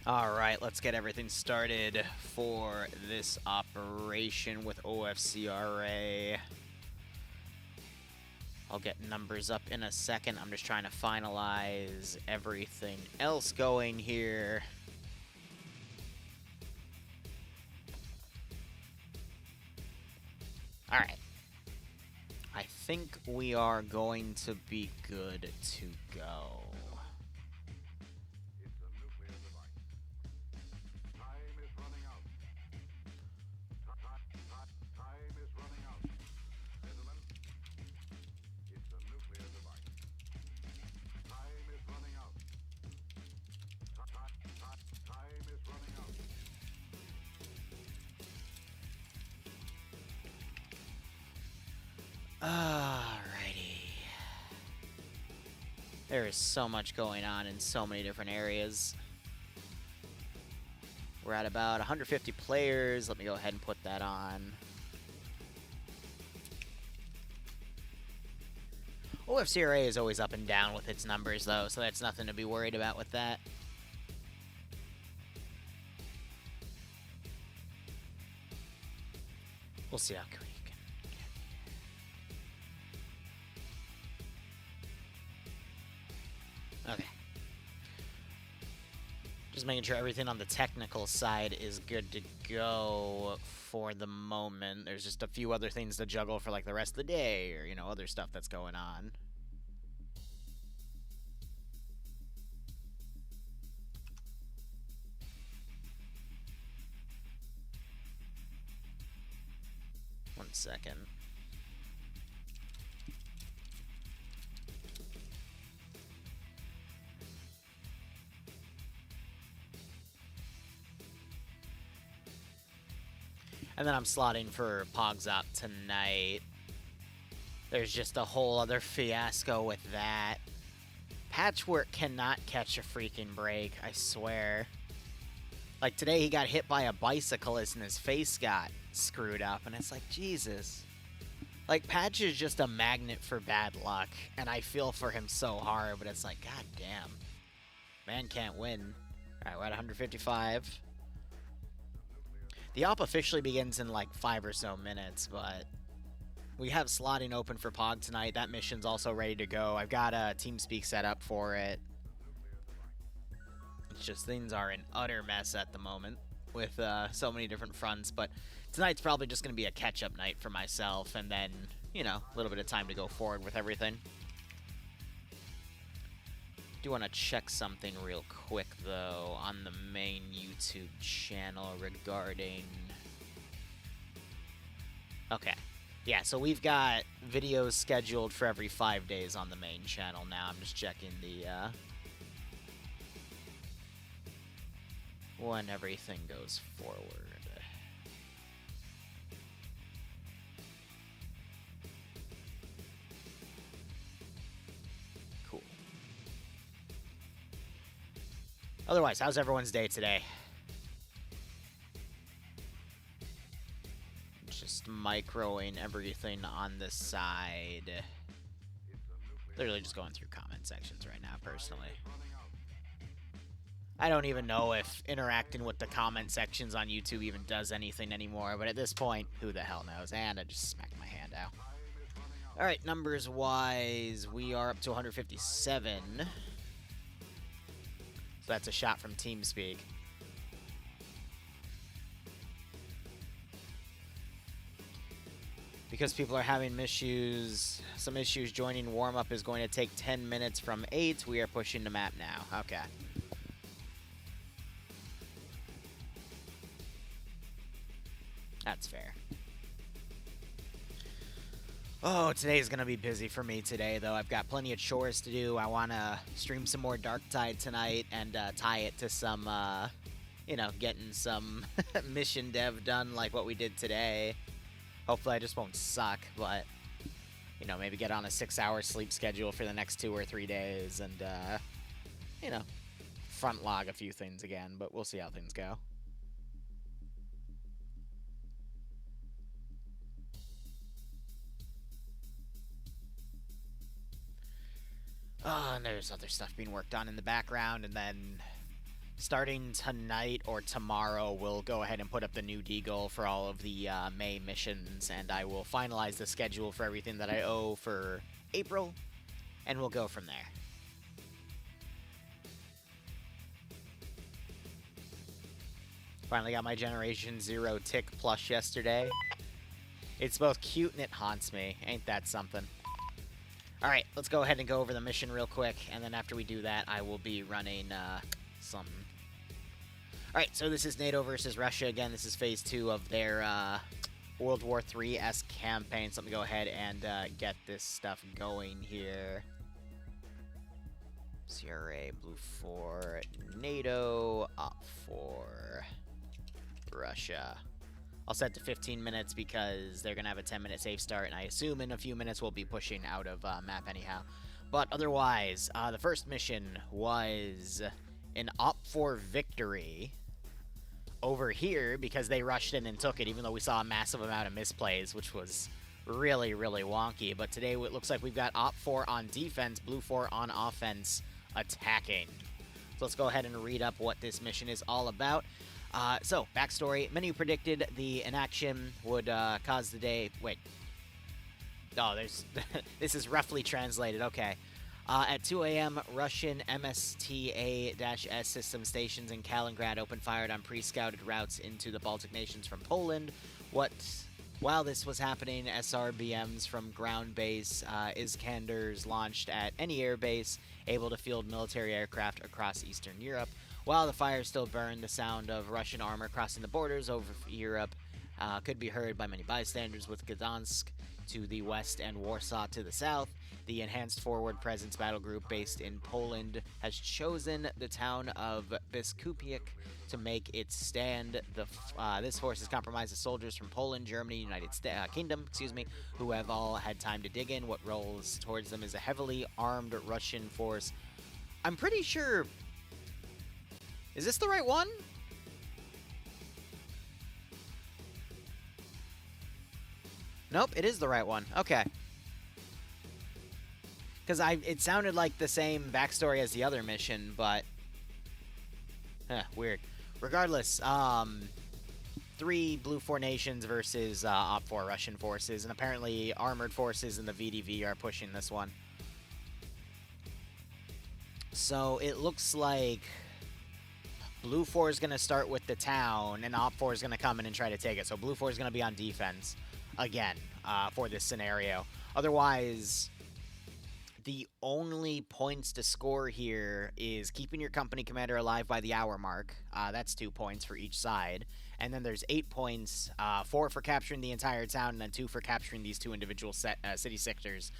Alright, let's get everything started for this operation with OFCRA. I'll get numbers up in a second. I'm just trying to finalize everything else going here. Alright. I think we are going to be good to go. Alrighty. There is so much going on in so many different areas. We're at about 150 players. Let me go ahead and put that on. OFCRA is always up and down with its numbers, though, so that's nothing to be worried about with that. We'll see how quick we can get. Okay. Just making sure everything on the technical side is good to go for the moment. There's just a few other things to juggle for like the rest of the day or, you know, other stuff that's going on. One second. And then I'm slotting for Pogs Up tonight. There's just a whole other fiasco with that. Patchwork cannot catch a freaking break, I swear. Like today he got hit by a bicyclist and his face got screwed up, and it's like, Jesus. Like, Patch is just a magnet for bad luck, and I feel for him so hard, but it's like, god damn. Man can't win. Alright, we're at 155. The op officially begins in like 5 or so minutes, but we have slotting open for Pog tonight. That mission's also ready to go. I've got a TeamSpeak set up for it. It's just things are an utter mess at the moment with so many different fronts, but tonight's probably just going to be a catch-up night for myself, and then, you know, a little bit of time to go forward with everything. Do want to check something real quick, though, on the main YouTube channel regarding... Okay. Yeah, so we've got videos scheduled for every 5 days on the main channel now. I'm just checking the, when everything goes forward. Cool. Otherwise, how's everyone's day today? Just microing everything on the side. Literally just going through comment sections right now, personally. I don't even know if interacting with the comment sections on YouTube even does anything anymore, but at this point, who the hell knows? And I just smacked my hand out. Alright, numbers-wise, we are up to 157. So that's a shot from TeamSpeak. Because people are having some issues joining warm-up is going to take 10 minutes from 8. We are pushing the map now. Okay. That's fair. Oh, today's going to be busy for me today, though. I've got plenty of chores to do. I want to stream some more Darktide tonight and tie it to some, you know, getting some mission dev done like what we did today. Hopefully I just won't suck, but, you know, maybe get on a 6-hour sleep schedule for the next 2 or 3 days and, you know, front log a few things again, but we'll see how things go. Oh, and there's other stuff being worked on in the background, and then starting tonight or tomorrow, we'll go ahead and put up the new D-goal for all of the May missions, and I will finalize the schedule for everything that I owe for April, and we'll go from there. Finally got my Generation 0 tick plush yesterday. It's both cute and it haunts me. Ain't that something? Alright, let's go ahead and go over the mission real quick, and then after we do that, I will be running something. Alright, so this is NATO versus Russia again. This is Phase 2 of their World War III-esque campaign. So let me go ahead and get this stuff going here. CRA, Blue 4, NATO, Op 4, Russia. I'll set to 15 minutes because they're going to have a 10-minute safe start, and I assume in a few minutes we'll be pushing out of map anyhow. But otherwise, the first mission was an Op 4 victory over here because they rushed in and took it, even though we saw a massive amount of misplays, which was really, really wonky. But today it looks like we've got Op 4 on defense, Blue 4 on offense, attacking. So let's go ahead and read up what this mission is all about. So, backstory. Many predicted the inaction would cause the day... Wait. Oh, there's... This is roughly translated. Okay. At 2 a.m., Russian MSTA-S system stations in Kaliningrad opened fire on pre-scouted routes into the Baltic nations from Poland. While this was happening, SRBMs from ground base Iskanders launched at any air base able to field military aircraft across Eastern Europe. While the fire still burned, the sound of Russian armor crossing the borders over Europe could be heard by many bystanders, with Gdansk to the west and Warsaw to the south. The Enhanced Forward Presence battle group based in Poland has chosen the town of Biskupiak to make its stand. This force has comprised of soldiers from Poland, Germany, United Kingdom, who have all had time to dig in. What rolls towards them is a heavily armed Russian force. I'm pretty sure... Is this the right one? Nope, it is the right one. Okay. Because it sounded like the same backstory as the other mission, but... weird. Regardless, 3 Blue 4 nations versus Op 4 Russian forces, and apparently armored forces in the VDV are pushing this one. So it looks like Blue 4 is going to start with the town, and Op 4 is going to come in and try to take it. So Blue 4 is going to be on defense again for this scenario. Otherwise, the only points to score here is keeping your company commander alive by the hour mark. That's 2 points for each side. And then there's 8 points, 4 for capturing the entire town, and then 2 for capturing these 2 individual city sectors,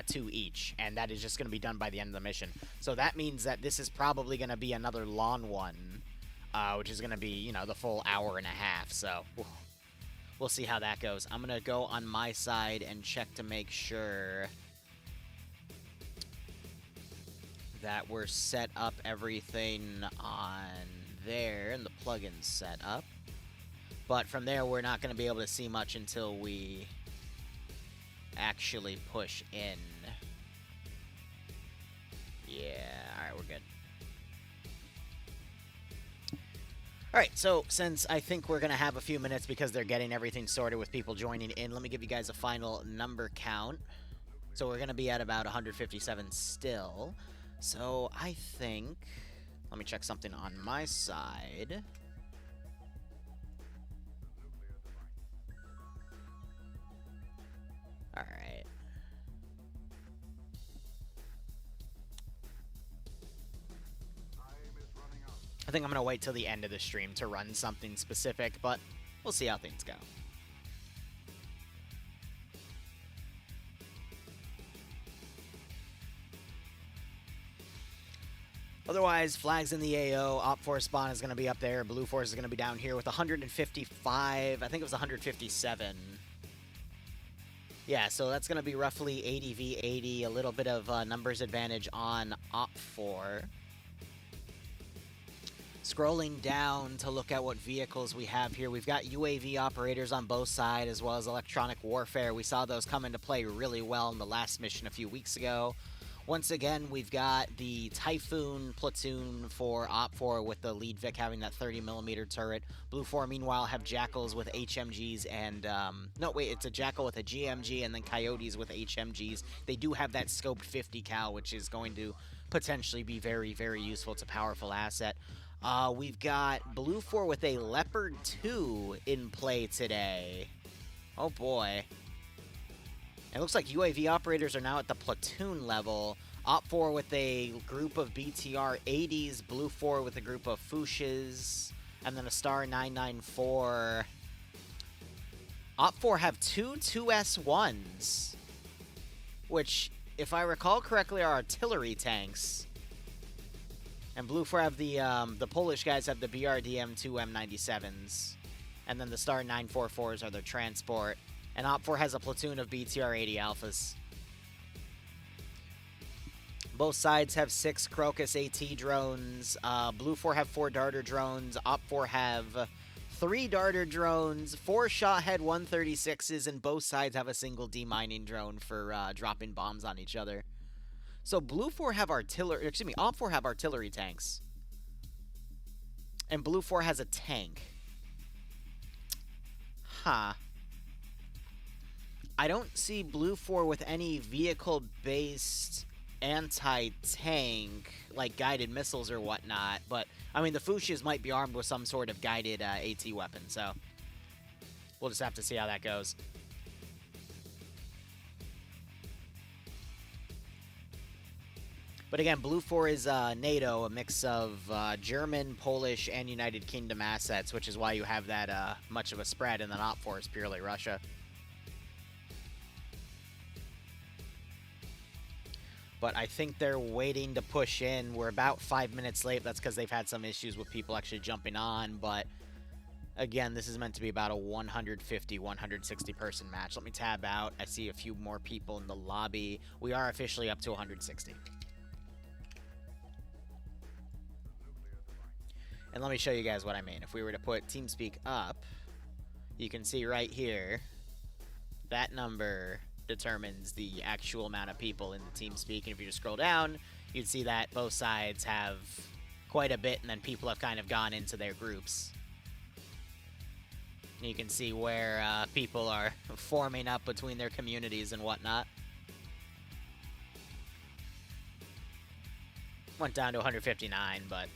2 each. And that is just going to be done by the end of the mission. So that means that this is probably going to be another long one, which is going to be, you know, the full hour and a half. So we'll see how that goes. I'm going to go on my side and check to make sure that we're set up everything on there and the plugins set up. But from there, we're not going to be able to see much until we actually push in. Yeah, alright, we're good. Alright, so since I think we're going to have a few minutes because they're getting everything sorted with people joining in, let me give you guys a final number count. So we're going to be at about 157 still. So I think... Let me check something on my side. Alright. I think I'm going to wait till the end of the stream to run something specific, but we'll see how things go. Otherwise, flags in the AO, Op 4 spawn is going to be up there, Blue Force is going to be down here with 155, I think it was 157. Yeah, so that's going to be roughly 80 v 80, a little bit of numbers advantage on Op 4. Scrolling down to look at what vehicles we have here, we've got UAV operators on both sides, as well as electronic warfare. We saw those come into play really well in the last mission a few weeks ago. Once again, we've got the Typhoon platoon for OFCRA with the lead Vic having that 30mm turret. Blue 4, meanwhile, have Jackals with HMGs and... no, wait, it's a Jackal with a GMG and then Coyotes with HMGs. They do have that scoped 50 cal, which is going to potentially be very, very useful. It's a powerful asset. We've got Blue 4 with a Leopard 2 in play today. Oh, boy. It looks like UAV operators are now at the platoon level. OPT4 with a group of BTR 80s, Blue 4 with a group of Fuchsias, and then a Star 994. OPT4 have two 2S1s, which, if I recall correctly, are artillery tanks. And Blue 4 have the Polish guys have the BRDM-2 M97s. And then the Star 944s are their transport. And OPT4 has a platoon of BTR-80 Alphas. Both sides have 6 Crocus AT drones. Blue 4 have 4 Darter drones. OPT4 have 3 Darter drones, 4 Shothead 136s, and both sides have a single demining drone for dropping bombs on each other. So Blue 4 have artillery... Excuse me, OPT4 have artillery tanks. And Blue 4 has a tank. Huh. I don't see Blue 4 with any vehicle-based anti-tank, like guided missiles or whatnot, but, I mean, the Fuchsias might be armed with some sort of guided AT weapon, so we'll just have to see how that goes. But again, Blue 4 is NATO, a mix of German, Polish, and United Kingdom assets, which is why you have that much of a spread, and then OPT4 is purely Russia. But I think they're waiting to push in. We're about 5 minutes late. That's because they've had some issues with people actually jumping on. But again, this is meant to be about a 150, 160 person match. Let me tab out. I see a few more people in the lobby. We are officially up to 160. And let me show you guys what I mean. If we were to put TeamSpeak up, you can see right here, that number determines the actual amount of people in the TeamSpeak. And if you just scroll down, you'd see that both sides have quite a bit, and then people have kind of gone into their groups. And you can see where people are forming up between their communities and whatnot. Went down to 159, but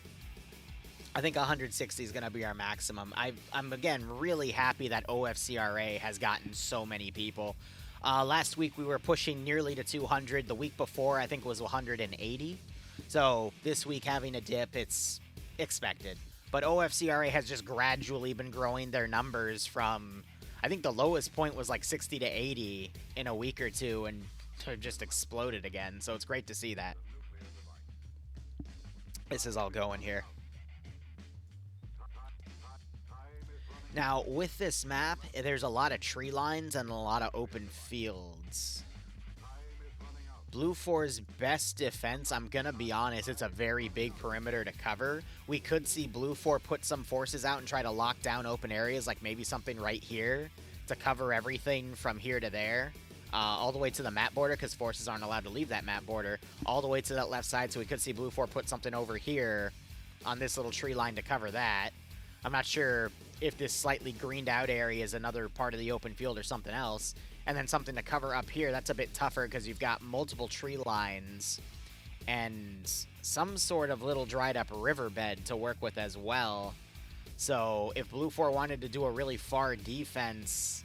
I think 160 is going to be our maximum. I'm, again, really happy that OFCRA has gotten so many people. Last week, we were pushing nearly to 200. The week before, I think, was 180. So this week, having a dip, it's expected. But OFCRA has just gradually been growing their numbers from, I think the lowest point was like 60 to 80 in a week or two, and just exploded again. So it's great to see that. This is all going here. Now, with this map, there's a lot of tree lines and a lot of open fields. Blue 4's best defense, I'm going to be honest, it's a very big perimeter to cover. We could see Blue 4 put some forces out and try to lock down open areas, like maybe something right here to cover everything from here to there. All the way to the map border, because forces aren't allowed to leave that map border. All the way to that left side, so we could see Blue 4 put something over here on this little tree line to cover that. I'm not sure if this slightly greened out area is another part of the open field or something else. And then something to cover up here, that's a bit tougher because you've got multiple tree lines and some sort of little dried up riverbed to work with as well. So if Blue 4 wanted to do a really far defense,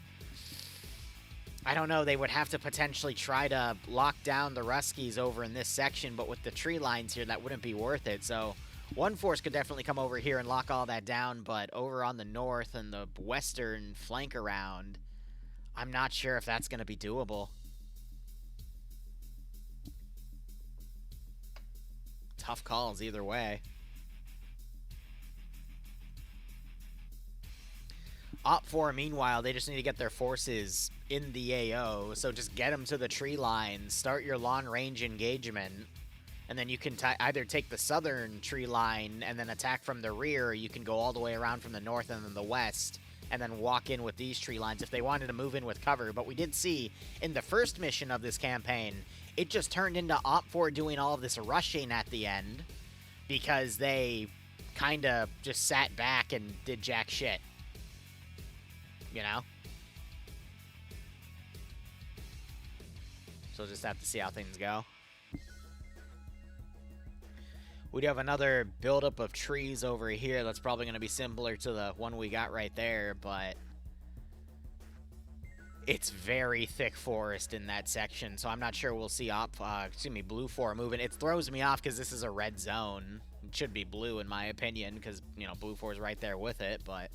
I don't know, they would have to potentially try to lock down the Ruskies over in this section, but with the tree lines here, that wouldn't be worth it. So one force could definitely come over here and lock all that down, but over on the north and the western flank around, I'm not sure if that's going to be doable. Tough calls either way. OPT4, meanwhile, they just need to get their forces in the AO, so just get them to the tree line, start your long-range engagement, and then you can either take the southern tree line and then attack from the rear, or you can go all the way around from the north and then the west, and then walk in with these tree lines if they wanted to move in with cover. But we did see in the first mission of this campaign, it just turned into OPFOR doing all of this rushing at the end because they kind of just sat back and did jack shit. You know? So we'll just have to see how things go. We do have another buildup of trees over here that's probably going to be similar to the one we got right there, but it's very thick forest in that section, so I'm not sure we'll see Blue 4 moving. It throws me off because this is a red zone. It should be blue in my opinion because, you know, Blue 4 is right there with it, but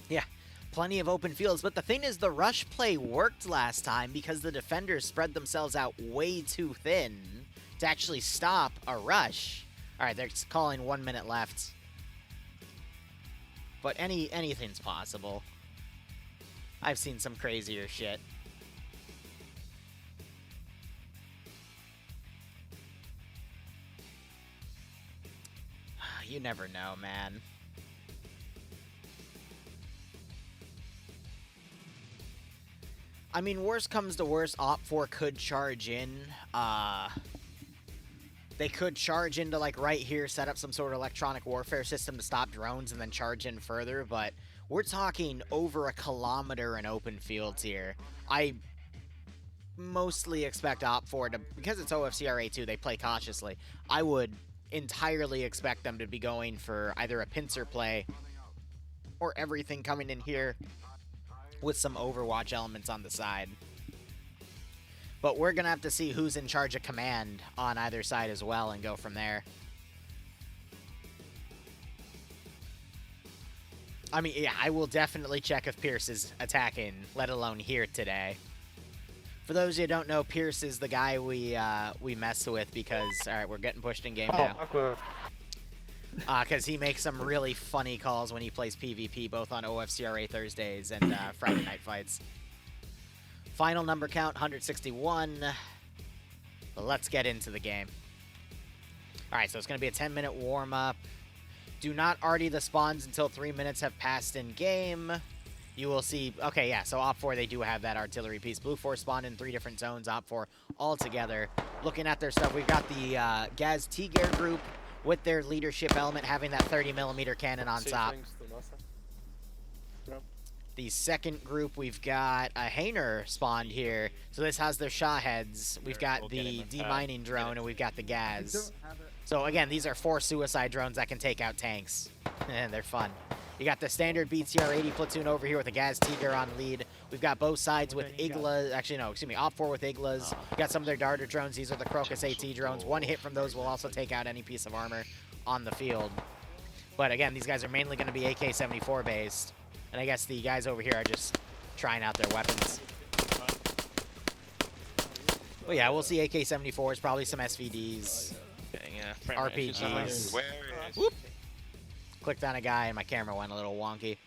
yeah, plenty of open fields. But the thing is, the rush play worked last time because the defenders spread themselves out way too thin to actually stop a rush. All right, they're calling 1 minute left. But anything's possible. I've seen some crazier shit. You never know, man. I mean, worst comes to worst, OPFOR could charge in. They could charge into, like, right here, set up some sort of electronic warfare system to stop drones and then charge in further, but we're talking over 1 kilometer in open fields here. I mostly expect OPFOR to, because it's OFCRA 2, they play cautiously. I would entirely expect them to be going for either a pincer play or everything coming in here with some Overwatch elements on the side. But we're going to have to see who's in charge of command on either side as well and go from there. I mean, yeah, I will definitely check if Pierce is attacking, let alone here today. For those of you who don't know, Pierce is the guy we mess with because, alright, we're getting pushed in game now. Because he makes some really funny calls when he plays PvP, both on OFCRA Thursdays and Friday night fights. Final number count, 161. Let's get into the game. Alright, so it's going to be a 10-minute warm-up. Do not RD the spawns until 3 minutes have passed in game. You will see... Okay, yeah, so OPFOR, they do have that artillery piece. Blue 4 spawned in 3 different zones, OPFOR all together. Looking at their stuff, we've got the Gaz T-Gear group with their leadership element having that 30mm cannon on top. The second group, we've got a Hainer spawned here. So this has their Shahheads. We've got the demining drone, and we've got the Gaz. So again, these are 4 suicide drones that can take out tanks. And they're fun. You got the standard BTR-80 platoon over here with the Gaz Tiger on lead. We've got both sides with Iglas. Actually, no, excuse me, OPFOR with Iglas. We got some of their Darter drones. These are the Crocus AT drones. One hit from those will also take out any piece of armor on the field. But again, these guys are mainly going to be AK-74 based. And I guess the guys over here are just trying out their weapons. Well, yeah, we'll see AK-74s, probably some SVDs, RPGs. Whoop. Clicked on a guy and my camera went a little wonky.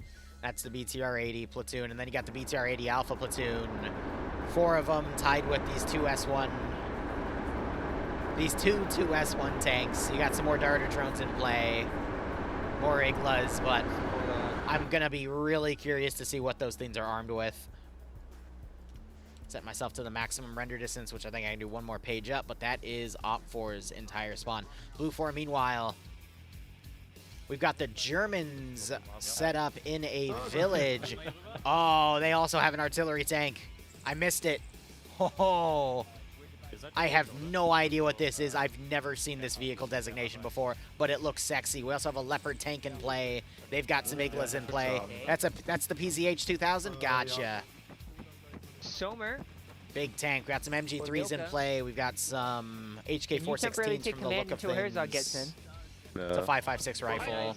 That's the BTR-80 platoon. And then you got the BTR-80 Alpha platoon. 4 of them tied with these 2 S1. These two S1 tanks. You got some more Darter drones in play. More Iglas, but I'm going to be really curious to see what those things are armed with. Set myself to the maximum render distance, which I think I can do one more page up, but that is OPFOR's entire spawn. Blue 4, meanwhile, we've got the Germans set up in a village. Oh, they also have an artillery tank. I missed it. Oh, I have no idea what this is. I've never seen this vehicle designation before, but it looks sexy. We also have a Leopard tank in play. They've got some Iglas in play. That's the PZH 2000. Gotcha. Somer. Big tank. We got some MG3s in play. We've got some HK416s from the look of things. Herzog gets in. It's a 5.56 rifle.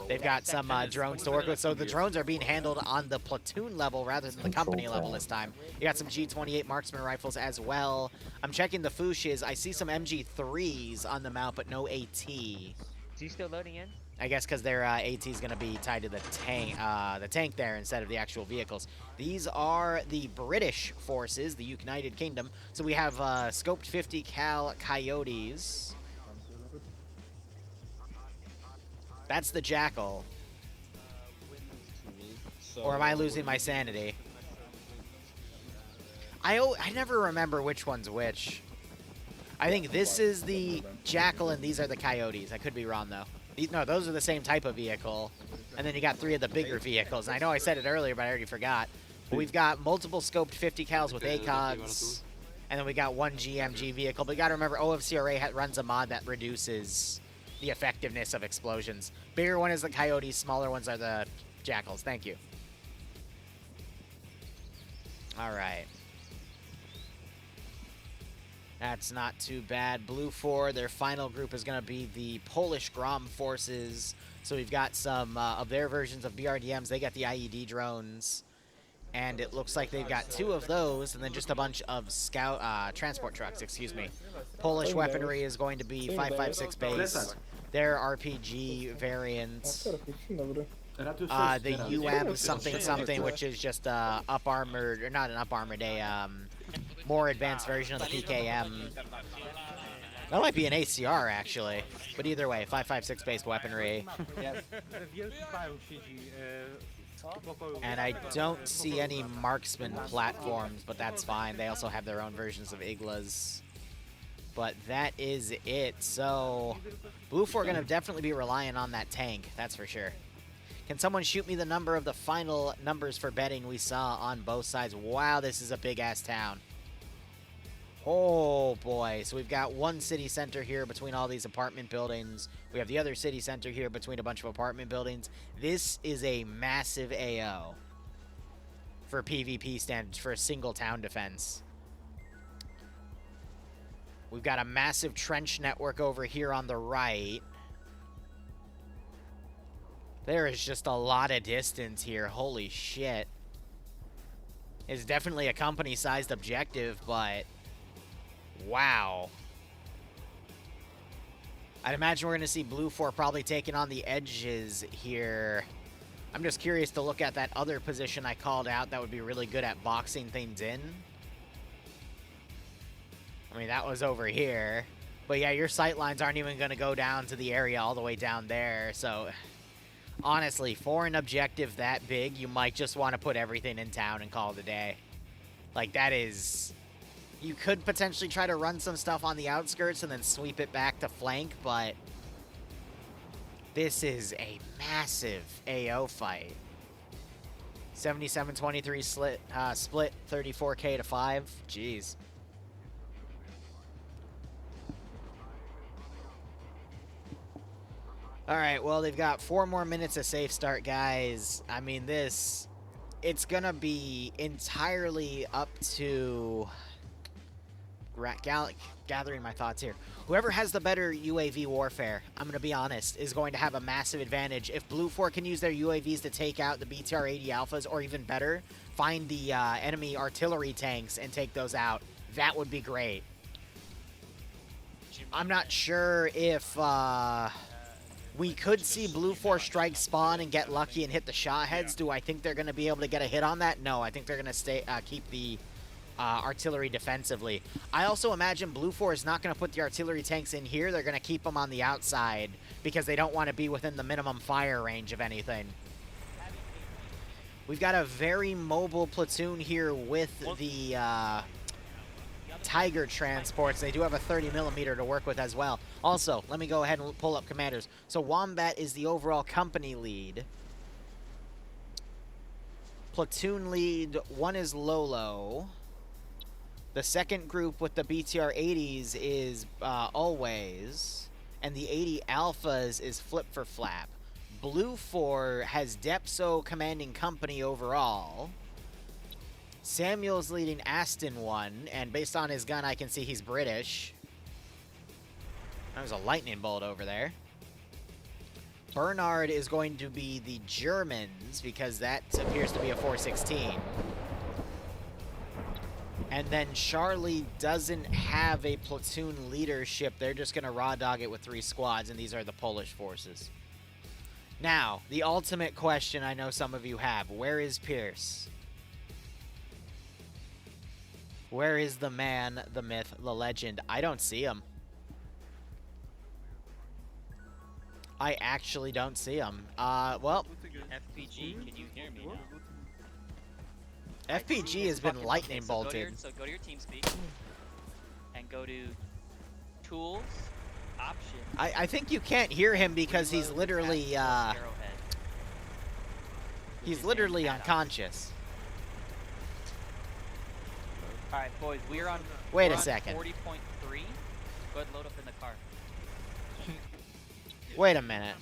They've got some drones to work with. So the drones are being handled on the platoon level rather than the company level this time. You got some G28 marksman rifles as well. I'm checking the Fushes. I see some MG3s on the mount, but no AT. Is he still loading in? I guess because their AT is going to be tied to the tank there instead of the actual vehicles. These are the British forces, the United Kingdom. So we have scoped 50 cal Coyotes. That's the Jackal. Or am I losing my sanity? I never remember which one's which. I think this is the Jackal and these are the Coyotes. I could be wrong, though. No, those are the same type of vehicle. And then you got 3 of the bigger vehicles. And I know I said it earlier, but I already forgot. But we've got multiple scoped 50 cals with ACOGs. And then we got 1 GMG vehicle. But you got to remember, OFCRA runs a mod that reduces the effectiveness of explosions. Bigger one is the Coyotes. Smaller ones are the Jackals. Thank you. All right. That's not too bad. Blue 4, their final group is going to be the Polish Grom forces. So we've got some of their versions of BRDMs. They got the IED drones. And it looks like they've got 2 of those, and then just a bunch of transport trucks, excuse me. Polish weaponry is going to be 5.56 base. Their RPG variants. The UM something something, which is just up armored, or not an up armored, a more advanced version of the PKM. That might be an ACR actually, but either way, 5.56 based weaponry. And I don't see any marksman platforms, but that's fine. They also have their own versions of Iglas. But that is it. So Blue 4 going to definitely be relying on that tank, that's for sure. Can someone shoot me the number of the final numbers for betting we saw on both sides? Wow, this is a big-ass town. Oh, boy. So we've got one city center here between all these apartment buildings. We have the other city center here between a bunch of apartment buildings. This is a massive AO for PvP standards, for a single town defense. We've got a massive trench network over here on the right. There is just a lot of distance here. Holy shit. It's definitely a company-sized objective, but wow. I'd imagine we're going to see Blue 4 probably taking on the edges here. I'm just curious to look at that other position I called out that would be really good at boxing things in. I mean, that was over here. But yeah, your sight lines aren't even going to go down to the area all the way down there. So honestly, for an objective that big, you might just want to put everything in town and call it a day. Like, that is... You could potentially try to run some stuff on the outskirts and then sweep it back to flank, but this is a massive AO fight. 77-23 split 34K to 5. Jeez. All right, well, they've got 4 more minutes of safe start, guys. I mean, it's going to be entirely up to... gathering my thoughts here. Whoever has the better UAV warfare, I'm going to be honest, is going to have a massive advantage. If Blue 4 can use their UAVs to take out the BTR-80 Alphas, or even better, find the enemy artillery tanks and take those out, that would be great. I'm not sure if we could see Blue 4 strike spawn and get lucky and hit the shot heads. Do I think they're going to be able to get a hit on that? No, I think they're going to keep the artillery defensively. I also imagine Blue 4 is not going to put the artillery tanks in here. They're going to keep them on the outside because they don't want to be within the minimum fire range of anything. We've got a very mobile platoon here with the Tiger transports. They do have a 30mm to work with as well. Also, let me go ahead and pull up commanders. So Wombat is the overall company lead. Platoon lead, one is Lolo. The second group with the BTR-80s is Always, and the 80 Alphas is Flip for Flap. Blue 4 has Depso commanding company overall. Samuel's leading Aston 1, and based on his gun, I can see he's British. There's a lightning bolt over there. Bernard is going to be the Germans, because that appears to be a 416. And then Charlie doesn't have a platoon leadership. They're just going to raw dog it with 3 squads, and these are the Polish forces. Now, the ultimate question I know some of you have. Where is Pierce? Where is the man, the myth, the legend? I don't see him. I actually don't see him. Well... FPG, can you hear me now? FPG has been lightning bolted. So go to your TeamSpeak and go to Tools, Options. I think you can't hear him because he's Reload literally Arrowhead. he's literally unconscious. All right, boys, we're on. Wait we're a on second. 40.3. Go ahead and load up in the car. Wait a minute.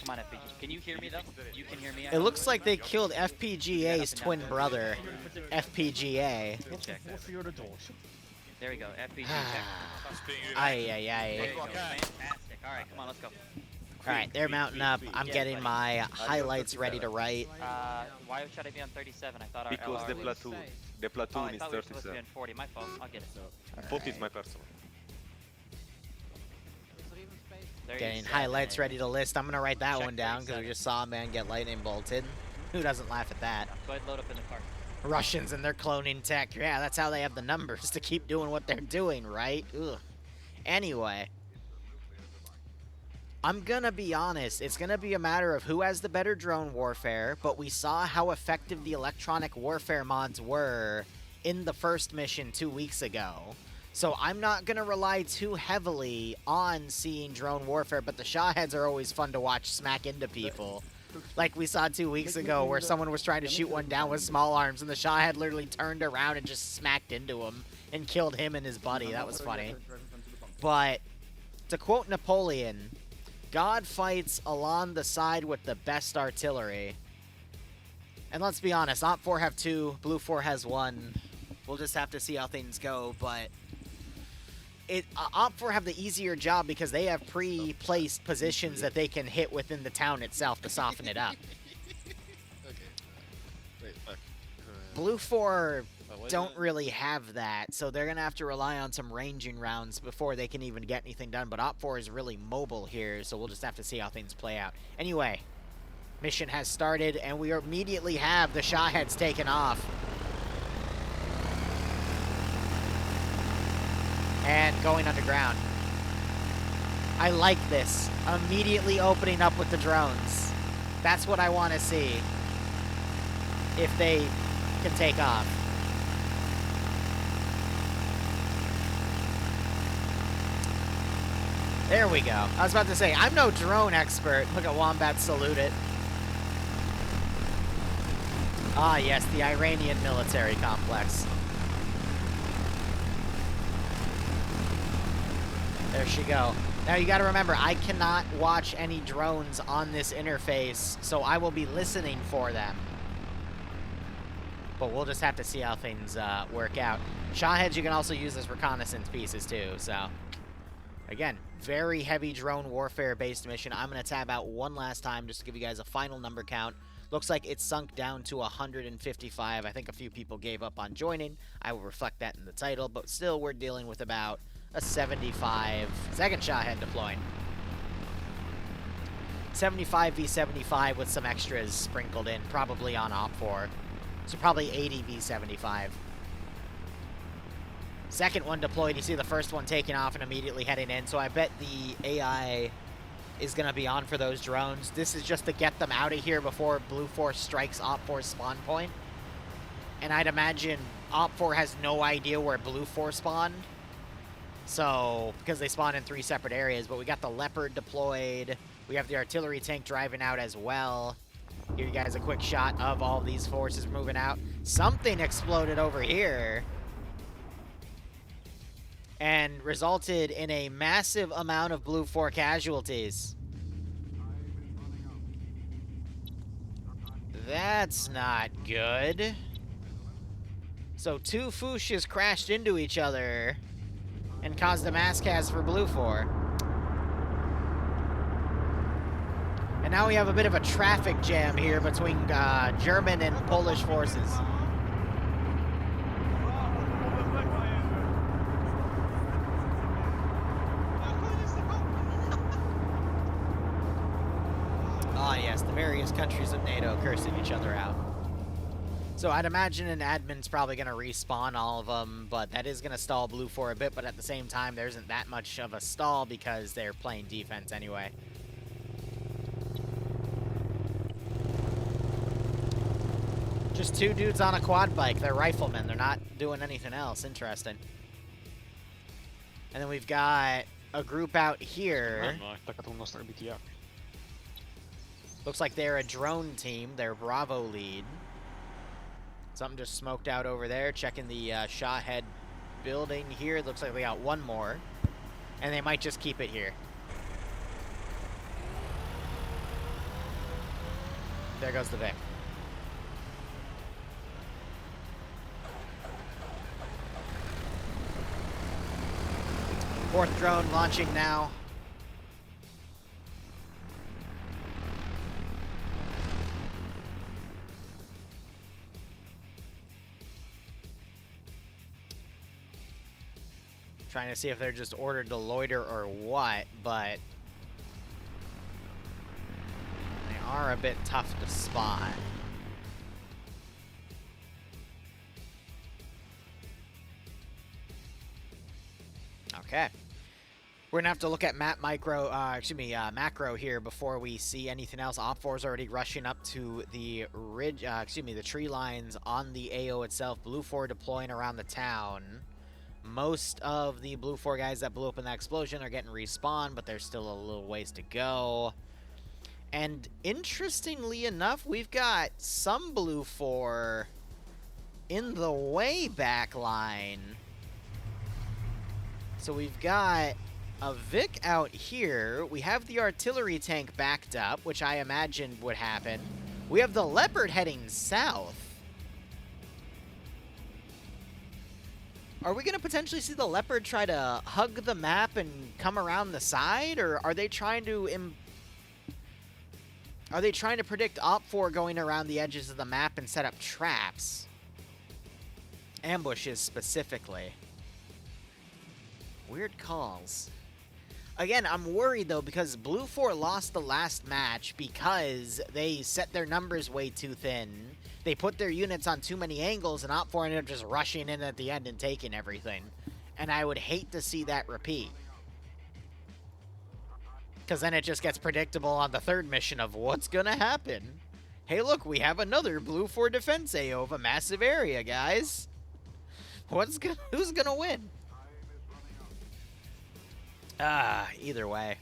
Come on, FPG. Can you hear me though? You can hear me. It looks like they killed FPGA's twin brother, FPGA. Check that. There we go. FPG. Ay. Fantastic. All right, come on, let's go. All right, they're mounting up. I'm getting my highlights ready to write. Why should I be on 37? I thought our Because LR the was... platoon, the Oh, platoon I is thought we were supposed to be 37. on 40. My fault. I'll get it. 40 is my personal. Getting highlights ready to list. I'm gonna write that Check one down because we 37. just saw a man get lightning bolted. Who doesn't laugh at that? Go ahead, load up in the car. Russians and their cloning tech. Yeah, that's how they have the numbers to keep doing what they're doing, right? Ugh. Anyway, I'm gonna be honest. It's gonna be a matter of who has the better drone warfare, but we saw how effective the electronic warfare mods were in the first mission 2 weeks ago. So I'm not gonna rely too heavily on seeing drone warfare, but the Shawheads are always fun to watch smack into people. Like we saw 2 weeks ago where someone was trying to shoot one down with small arms and the Shawhead literally turned around and just smacked into him and killed him and his buddy. That was funny. But to quote Napoleon, God fights along the side with the best artillery. And let's be honest, OPFOR have 2, Blue 4 has 1. We'll just have to see how things go, but OPFOR have the easier job because they have pre-placed positions that they can hit within the town itself to soften it up. Blue 4 don't really have that, so they're going to have to rely on some ranging rounds before they can even get anything done. But OPFOR is really mobile here, so we'll just have to see how things play out. Anyway, mission has started, and we immediately have the Shawheads taken off. And going underground. I like this. Immediately opening up with the drones. That's what I want to see. If they can take off. There we go. I was about to say, I'm no drone expert. Look at Wombat salute it. Ah, yes, the Iranian military complex. There she go. Now you gotta remember, I cannot watch any drones on this interface, so I will be listening for them. But we'll just have to see how things work out. Shawheads you can also use as reconnaissance pieces too, so. Again, very heavy drone warfare based mission. I'm gonna tab out one last time just to give you guys a final number count. Looks like it sunk down to 155. I think a few people gave up on joining. I will reflect that in the title, but still we're dealing with about a 75. Second Shawhead deploying. 75 v75 with some extras sprinkled in, probably on OPFOR. So probably 80 v75. Second one deployed. You see the first one taking off and immediately heading in. So I bet the AI is going to be on for those drones. This is just to get them out of here before Blue Force strikes OPFOR's spawn point. And I'd imagine OPFOR has no idea where Blue Force spawned. So, because they spawn in 3 separate areas, but we got the Leopard deployed. We have the artillery tank driving out as well. Give you guys a quick shot of all these forces moving out. Something exploded over here. And resulted in a massive amount of Blue 4 casualties. That's not good. So 2 Fuchsias crashed into each other and caused a mass cast for Blue 4. And now we have a bit of a traffic jam here between German and Polish forces. Ah, yes, the various countries of NATO cursing each other out. So I'd imagine an admin's probably going to respawn all of them, but that is going to stall Blue 4 a bit, but at the same time, there isn't that much of a stall because they're playing defense anyway. Just two dudes on a quad bike. They're riflemen. They're not doing anything else. Interesting. And then we've got a group out here. Looks like they're a drone team. They're Bravo lead. Something just smoked out over there. Checking the Shawhead building here. Looks like they got one more. And they might just keep it here. There goes the Vic. Fourth drone launching now. Trying to see if they're just ordered to loiter or what, but they are a bit tough to spot. Okay. We're gonna have to look at macro here before we see anything else. OPFOR is already rushing up to the ridge, the tree lines on the AO itself. Blue 4 deploying around the town. Most of the Blue 4 guys that blew up in that explosion are getting respawned, but there's still a little ways to go. And interestingly enough, we've got some Blue 4 in the way back line. So we've got a Vic out here. We have the artillery tank backed up, which I imagined would happen. We have the Leopard heading south. Are we going to potentially see the Leopard try to hug the map and come around the side? Or are they trying to predict OPFOR going around the edges of the map and set up traps? Ambushes specifically. Weird calls. Again, I'm worried though because Blue 4 lost the last match because they set their numbers way too thin. They put their units on too many angles, and OPFOR ended up just rushing in at the end and taking everything. And I would hate to see that repeat. Because then it just gets predictable on the third mission of what's going to happen. Hey, look, we have another Blue 4 defense AO of a massive area, guys. Who's going to win? Either way.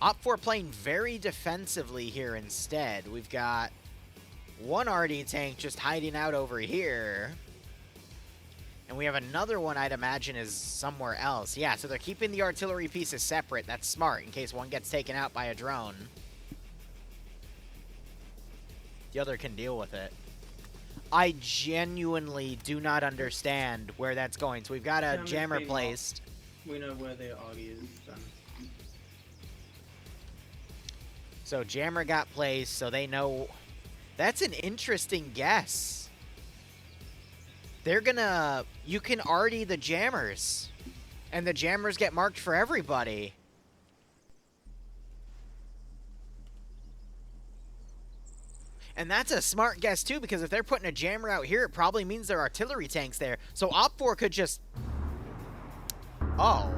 OPFOR playing very defensively here instead. We've got one RD tank just hiding out over here. And we have another one I'd imagine is somewhere else. Yeah, so they're keeping the artillery pieces separate. That's smart in case one gets taken out by a drone. The other can deal with it. I genuinely do not understand where that's going. So we've got a jammer placed. We know where the Augie is then. So jammer got placed, so they know. That's an interesting guess. They're gonna... You can RD the jammers. And the jammers get marked for everybody. And that's a smart guess, too, because if they're putting a jammer out here, it probably means there are artillery tanks there. So OPFOR could just... Oh.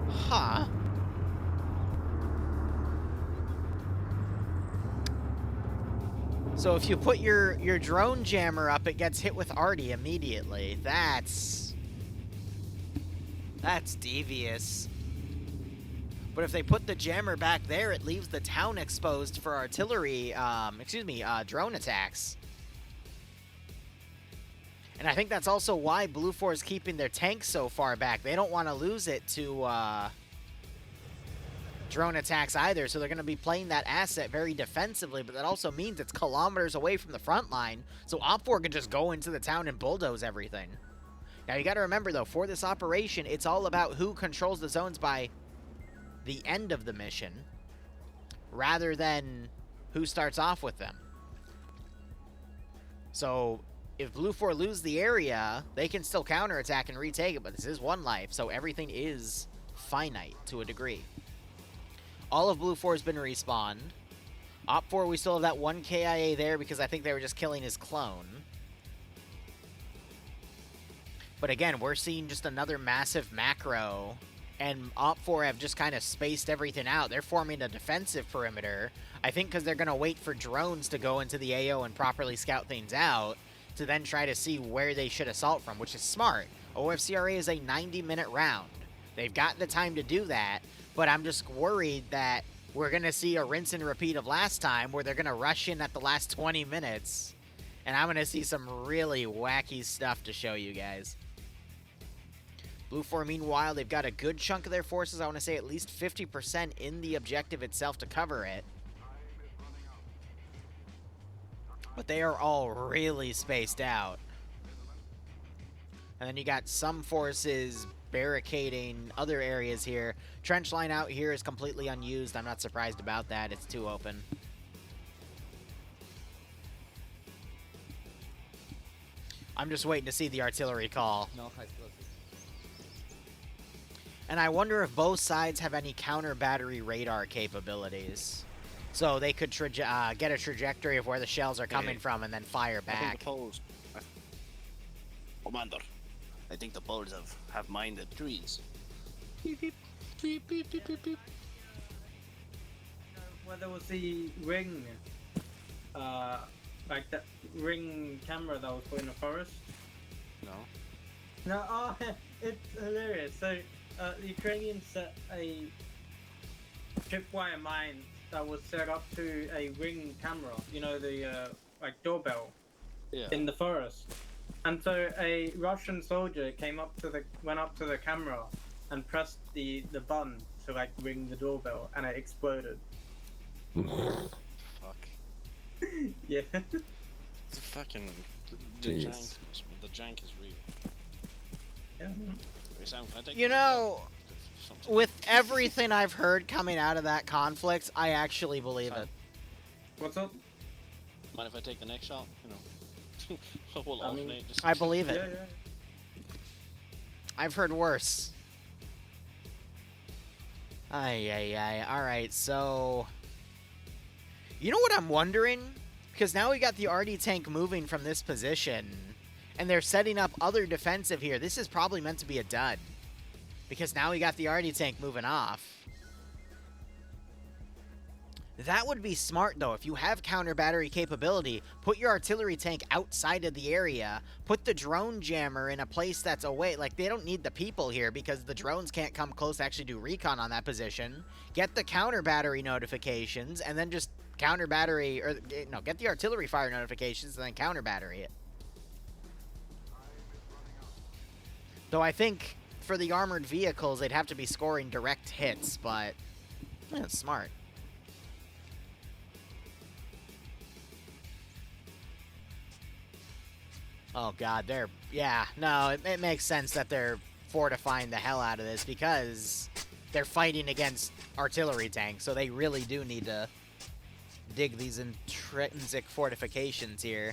Huh. So if you put your drone jammer up, it gets hit with arty immediately. That's devious. But if they put the jammer back there, it leaves the town exposed for artillery, drone attacks. And I think that's also why Blue 4 is keeping their tanks so far back. They don't want to lose it to drone attacks either, so they're going to be playing that asset very defensively, but that also means it's kilometers away from the front line, so OPFOR can just go into the town and bulldoze everything. Now, you got to remember, though, for this operation, it's all about who controls the zones by the end of the mission, rather than who starts off with them. So if Blue 4 lose the area, they can still counterattack and retake it, but this is one life, so everything is finite to a degree. All of Blue 4 has been respawned. OPFOR, we still have that one KIA there because I think they were just killing his clone. But again, we're seeing just another massive macro and OFCRA have just kind of spaced everything out. They're forming a defensive perimeter, I think because they're going to wait for drones to go into the AO and properly scout things out to then try to see where they should assault from, which is smart. OFCRA is a 90-minute round. They've got the time to do that, but I'm just worried that we're going to see a rinse and repeat of last time where they're going to rush in at the last 20 minutes, and I'm going to see some really wacky stuff to show you guys. Blue 4, meanwhile, they've got a good chunk of their forces, I want to say at least 50% in the objective itself to cover it. But they are all really spaced out. And then you got some forces barricading other areas here. Trench line out here is completely unused. I'm not surprised about that. It's too open. I'm just waiting to see the artillery call. And I wonder if both sides have any counter battery radar capabilities. So they could get a trajectory of where the shells are coming from and then fire I think back. the Poles... Commander, I think the Poles have minded trees. Beep, beep, beep, beep, beep, beep, beep. Where there was the ring, like that ring camera that was put in the forest. No. No, oh, it's hilarious. So, the Ukrainians set a tripwire mine that was set up to a ring camera. You know, the like doorbell in the forest. And so a Russian soldier went up to the camera and pressed the button to like ring the doorbell, and it exploded. Fuck. Yeah. It's a fucking... The jank is real. Yeah. Hey, Sam, can I take You know, something? with everything I've heard coming out of that conflict, I actually believe it. What's up? Mind if I take the next shot? You know, we'll I mean, alternate. Just... I believe Yeah, it. yeah. I've heard worse. Ay. Alright, so... You know what I'm wondering? Because now we got the RD tank moving from this position, and they're setting up other defensive here. This is probably meant to be a dud. Because now we got the RD tank moving off. That would be smart, though. If you have counter battery capability, put your artillery tank outside of the area. Put the drone jammer in a place that's away. Like, they don't need the people here because the drones can't come close to actually do recon on that position. Get the counter battery notifications, and then just counter battery, or no, get the artillery fire notifications and then counter battery it. Though I think for the armored vehicles, they'd have to be scoring direct hits, but yeah, it's smart. Oh god, it makes sense that they're fortifying the hell out of this because they're fighting against artillery tanks, so they really do need to dig these intrinsic fortifications here.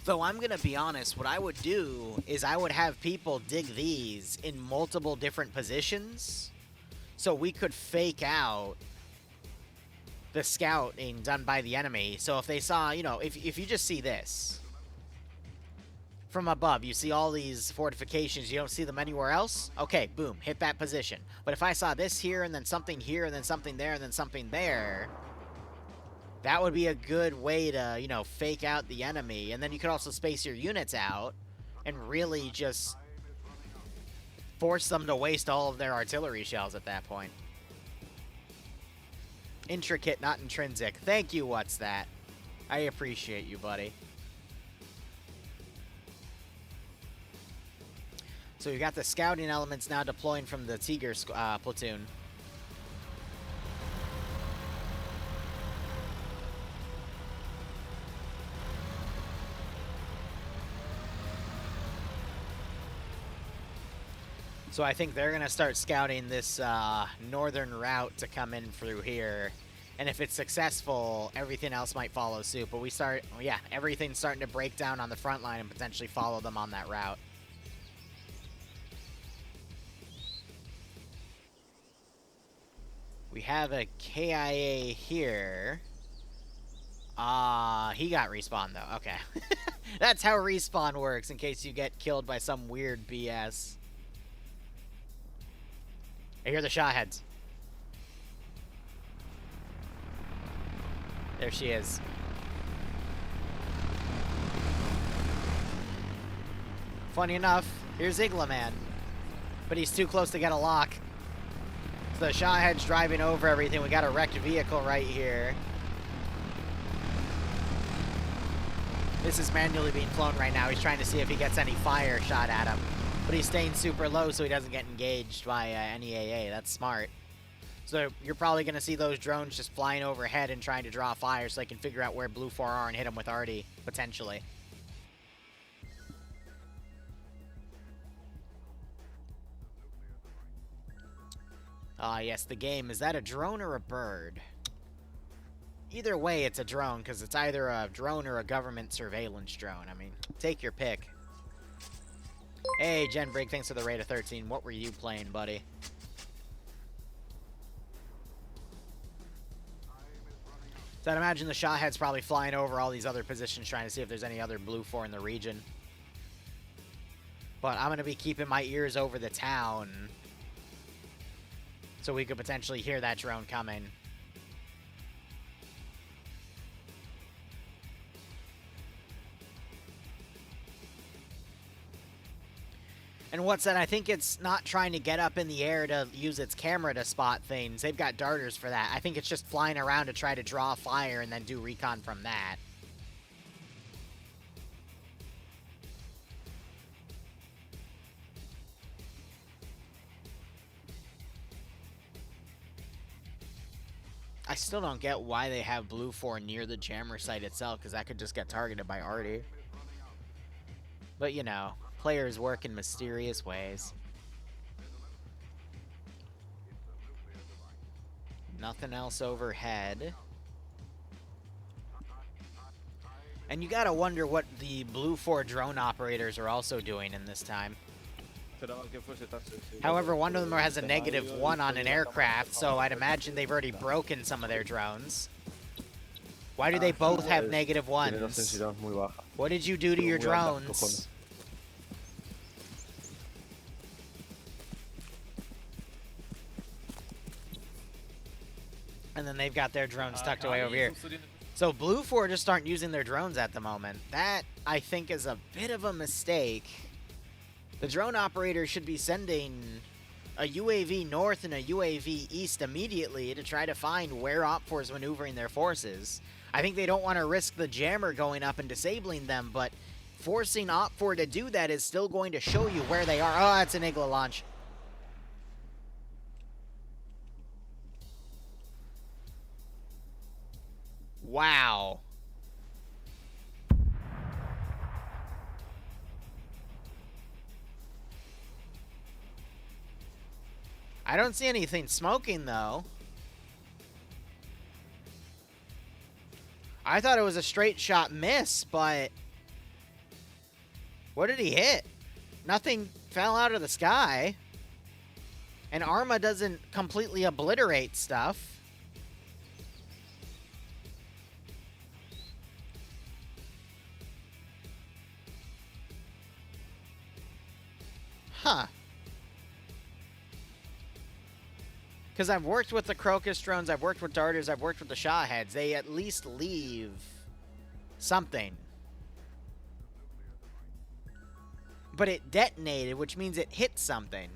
Though I'm gonna be honest, what I would do is I would have people dig these in multiple different positions so we could fake out the scouting done by the enemy. So if they saw, you know, if you just see this from above, you see all these fortifications, you don't see them anywhere else, okay, boom, hit that position. But if I saw this here, and then something here, and then something there, and then something there, that would be a good way to, you know, fake out the enemy. And then you could also space your units out and really just force them to waste all of their artillery shells at that point. Intricate, not intrinsic. Thank you, what's that? I appreciate you, buddy. So we got the scouting elements now deploying from the Tiger platoon. So I think they're going to start scouting this northern route to come in through here. And if it's successful, everything else might follow suit. But everything's starting to break down on the front line and potentially follow them on that route. We have a KIA here. He got respawned, though. Okay. That's how respawn works, in case you get killed by some weird BS. I hear the shot heads. There she is. Funny enough, here's Igla Man. But he's too close to get a lock. So the shot head's driving over everything. We got a wrecked vehicle right here. This is manually being flown right now. He's trying to see if he gets any fire shot at him. But he's staying super low so he doesn't get engaged by any AA. That's smart. So you're probably going to see those drones just flying overhead and trying to draw fire so they can figure out where Blue 4 are and hit them with arty, potentially. Ah, yes, the game. Is that a drone or a bird? Either way, it's a drone, because it's either a drone or a government surveillance drone. I mean, take your pick. Hey, Jen Brigg, thanks for the raid of 13. What were you playing, buddy? So I'd imagine the shot head's probably flying over all these other positions trying to see if there's any other Blue 4 in the region. But I'm going to be keeping my ears over the town so we could potentially hear that drone coming. And what's that? I think it's not trying to get up in the air to use its camera to spot things. They've got darters for that. I think it's just flying around to try to draw fire and then do recon from that. I still don't get why they have Blue 4 near the jammer site itself, because that could just get targeted by arty. But, you know, players work in mysterious ways. Nothing else overhead. And you gotta wonder what the Blue 4 drone operators are also doing in this time. However, one of them has a -1 on an aircraft, so I'd imagine they've already broken some of their drones. Why do they both have -1s? What did you do to your drones? And then they've got their drones tucked away over here. So Blue 4 just aren't using their drones at the moment. That, I think, is a bit of a mistake. The drone operator should be sending a UAV north and a UAV east immediately to try to find where OPFOR is maneuvering their forces. I think they don't want to risk the jammer going up and disabling them, but forcing OPFOR to do that is still going to show you where they are. Oh, that's an Igla launch. Wow. I don't see anything smoking, though. I thought it was a straight shot miss, but what did he hit? Nothing fell out of the sky. And Arma doesn't completely obliterate stuff. Huh. Because I've worked with the Crocus drones, I've worked with darters, I've worked with the shot heads. They at least leave something. But it detonated, which means it hit something.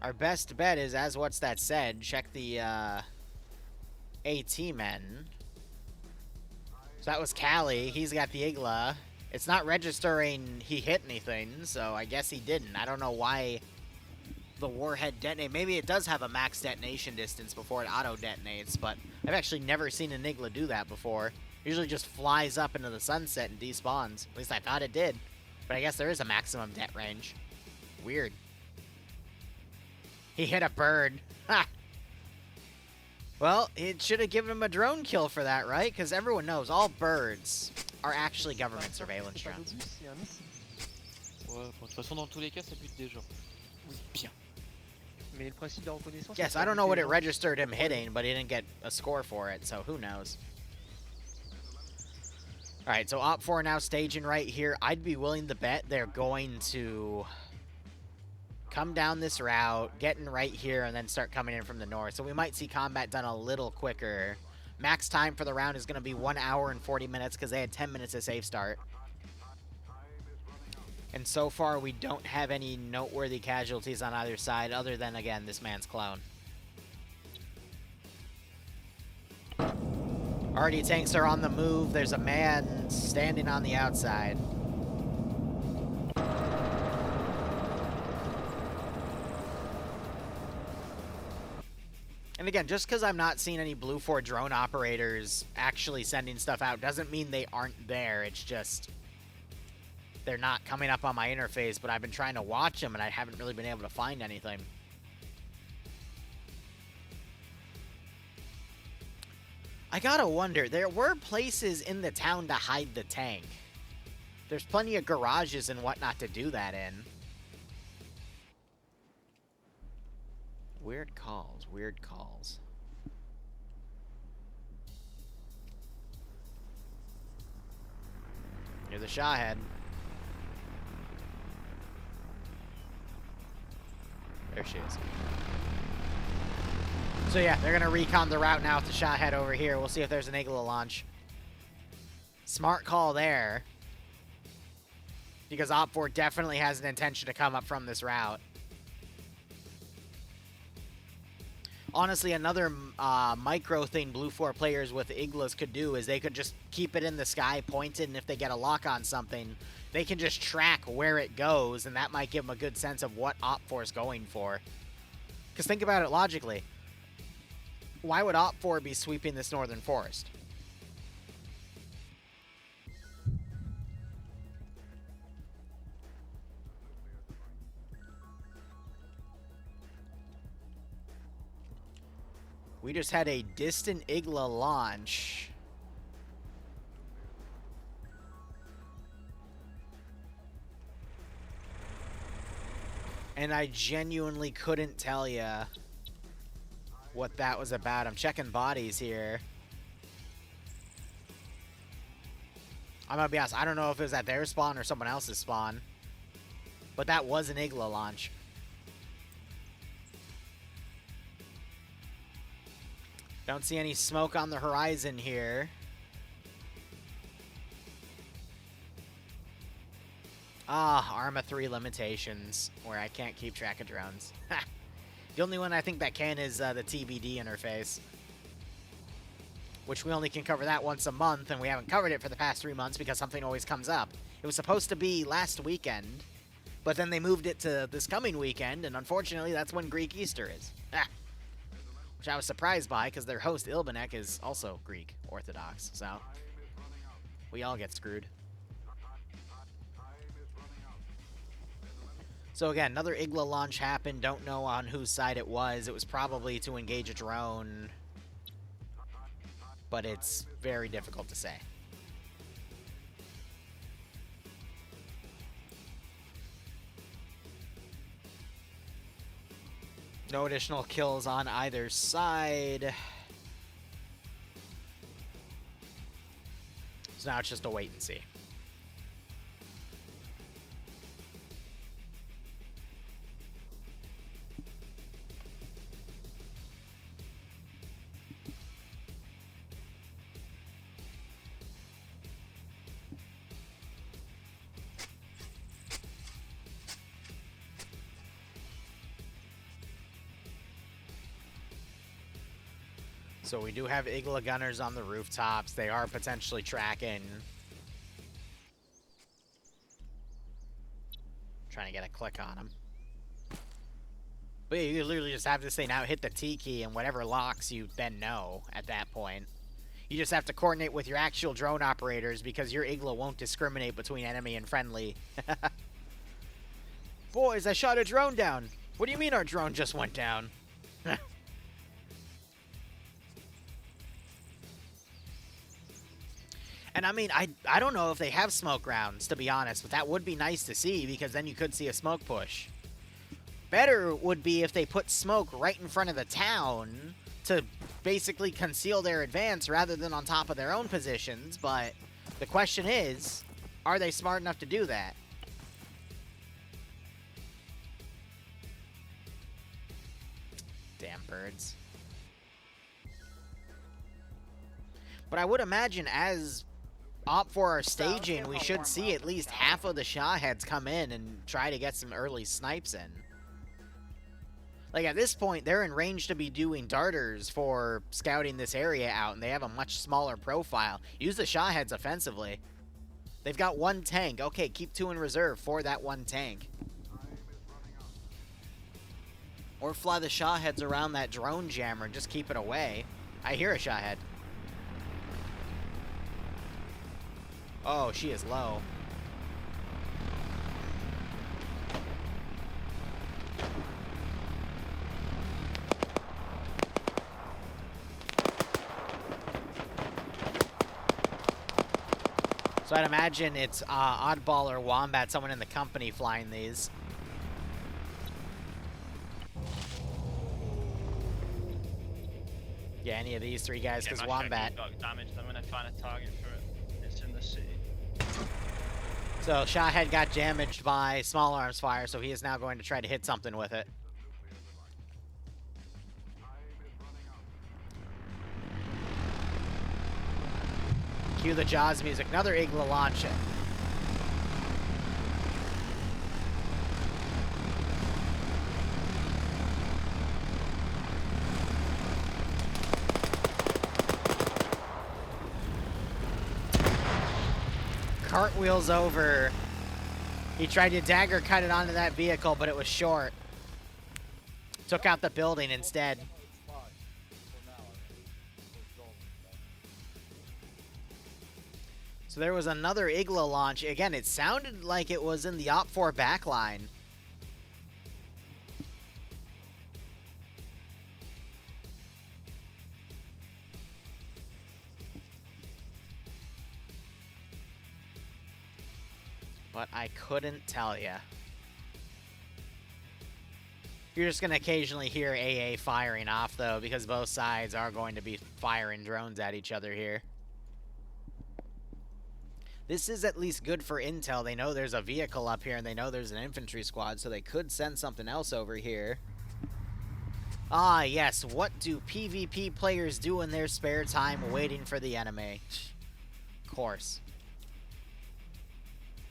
Our best bet is, as what's that said, check the AT men. So that was Callie. He's got the Igla. It's not registering he hit anything, so I guess he didn't. I don't know why the warhead detonated. Maybe it does have a max detonation distance before it auto-detonates, but I've actually never seen an Igla do that before. It usually just flies up into the sunset and despawns. At least I thought it did. But I guess there is a maximum det range. Weird. He hit a bird. Ha! Well, it should have given him a drone kill for that, right? Because everyone knows all birds are actually government surveillance drones. Ouais, bon, de toute façon, dans tous les cas, ça bute déjà. Oui, bien. Mais le principe de reconnaissance... Yes, I don't know what it registered him hitting, but he didn't get a score for it, so who knows. Alright, so OPFOR now staging right here. I'd be willing to bet they're going to come down this route, getting right here, and then start coming in from the north. So we might see combat done a little quicker. Max time for the round is going to be 1 hour and 40 minutes because they had 10 minutes of safe start. And so far, we don't have any noteworthy casualties on either side other than, again, this man's clone. Already tanks are on the move. There's a man standing on the outside. And again, just because I'm not seeing any Blue 4 drone operators actually sending stuff out doesn't mean they aren't there. It's just they're not coming up on my interface, but I've been trying to watch them and I haven't really been able to find anything. I gotta wonder, there were places in the town to hide the tank. There's plenty of garages and whatnot to do that in. Weird calls, weird calls. You're the Shawhead. There she is. So yeah, they're gonna recon the route now with the Shawhead over here. We'll see if there's an Igla launch. Smart call there. Because OPFOR definitely has an intention to come up from this route. Honestly, another micro thing Blue 4 players with Iglas could do is they could just keep it in the sky pointed, and if they get a lock on something, they can just track where it goes, and that might give them a good sense of what OPFOR is going for. Because think about it logically. Why would OPFOR be sweeping this northern forest? We just had a distant Igla launch. And I genuinely couldn't tell you what that was about. I'm checking bodies here. I'm gonna be honest, I don't know if it was at their spawn or someone else's spawn. But that was an Igla launch. Don't see any smoke on the horizon here. Ah, Arma 3 limitations, where I can't keep track of drones. The only one I think that can is the TBD interface. Which we only can cover that once a month, and we haven't covered it for the past 3 months because something always comes up. It was supposed to be last weekend, but then they moved it to this coming weekend, and unfortunately that's when Greek Easter is. Which I was surprised by, because their host, Ilbanek, is also Greek Orthodox, so we all get screwed. So again, another Igla launch happened. Don't know on whose side it was. It was probably to engage a drone, but it's very difficult to say. No additional kills on either side. So now it's just a wait and see. So we do have Igla gunners on the rooftops. They are potentially tracking. Trying to get a click on them. But yeah, you literally just have this thing out, hit the T key, and whatever locks you then know at that point. You just have to coordinate with your actual drone operators because your Igla won't discriminate between enemy and friendly. Boys, I shot a drone down. What do you mean our drone just went down? And I mean, I don't know if they have smoke rounds, to be honest, but that would be nice to see because then you could see a smoke push. Better would be if they put smoke right in front of the town to basically conceal their advance rather than on top of their own positions, but The question is, are they smart enough to do that? Damn birds. But I would imagine as OFCRA are staging, we should see at least half of the Shahheads come in and try to get some early snipes in. Like, at this point, they're in range to be doing darters for scouting this area out, and they have a much smaller profile. Use the Shahheads offensively. They've got one tank. Okay, keep 2 in reserve for that one tank. Or fly the Shahheads around that drone jammer and just keep it away. I hear a Shahhead. Oh, she is low. So I'd imagine it's Oddball or Wombat, someone in the company flying these. Yeah, any of these 3 guys, because Wombat. Got damaged. I'm gonna find a target for it. It's in the city. So Shahhead got damaged by small arms fire, so he is now going to try to hit something with it. Cue the Jaws music. Another Igla launch. Cartwheels over. He tried to dagger cut it onto that vehicle, but it was short. Took out the building instead. So there was another Igla launch. Again, it sounded like it was in the OFCRA backline. But I couldn't tell ya. You're just going to occasionally hear AA firing off, though, because both sides are going to be firing drones at each other here. This is at least good for intel. They know there's a vehicle up here, and they know there's an infantry squad, so they could send something else over here. Ah, yes. What do PvP players do in their spare time waiting for the enemy? Of course.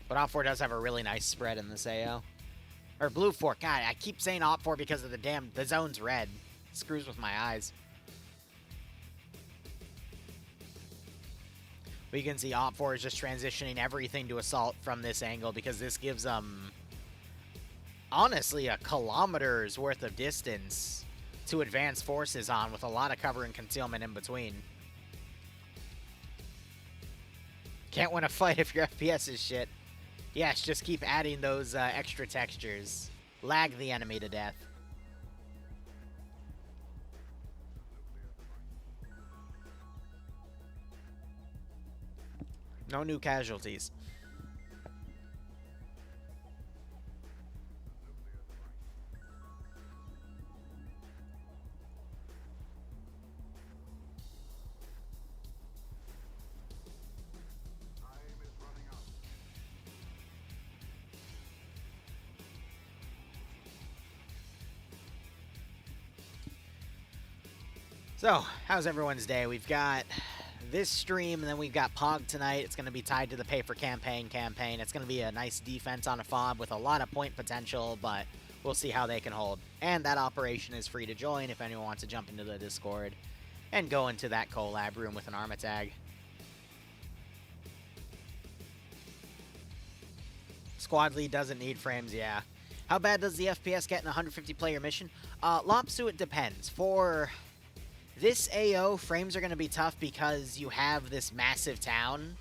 But OFCRA does have a really nice spread in this AO. Or Blue Fork. God, I keep saying OFCRA because of the zone's red. It screws with my eyes. We can see OFCRA is just transitioning everything to assault from this angle because this gives them, honestly, a kilometer's worth of distance to advance forces on with a lot of cover and concealment in between. Can't win a fight if your FPS is shit. Yes, just keep adding those extra textures. Lag the enemy to death. No new casualties. So, how's everyone's day? We've got this stream, and then we've got POG tonight. It's going to be tied to the Pay for Campaign. It's going to be a nice defense on a FOB with a lot of point potential, but we'll see how they can hold. And that operation is free to join if anyone wants to jump into the Discord and go into that collab room with an Arma tag. Squad lead doesn't need frames, yeah. How bad does the FPS get in a 150-player mission? Lopsu, it depends. For this AO, frames are going to be tough because you have this massive town.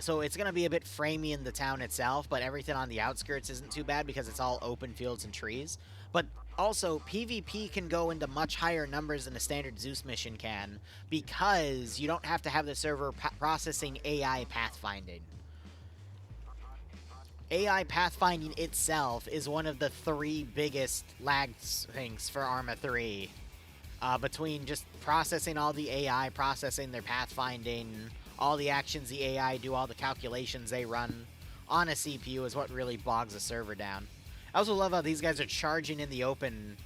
So it's going to be a bit framey in the town itself, but everything on the outskirts isn't too bad because it's all open fields and trees. But also, PvP can go into much higher numbers than a standard Zeus mission can because you don't have to have the server processing AI pathfinding. AI pathfinding itself is one of the 3 biggest lag things for Arma 3. Between just processing all the AI, processing their pathfinding, all the actions the AI do, all the calculations they run on a CPU is what really bogs a server down. I also love how these guys are charging in the open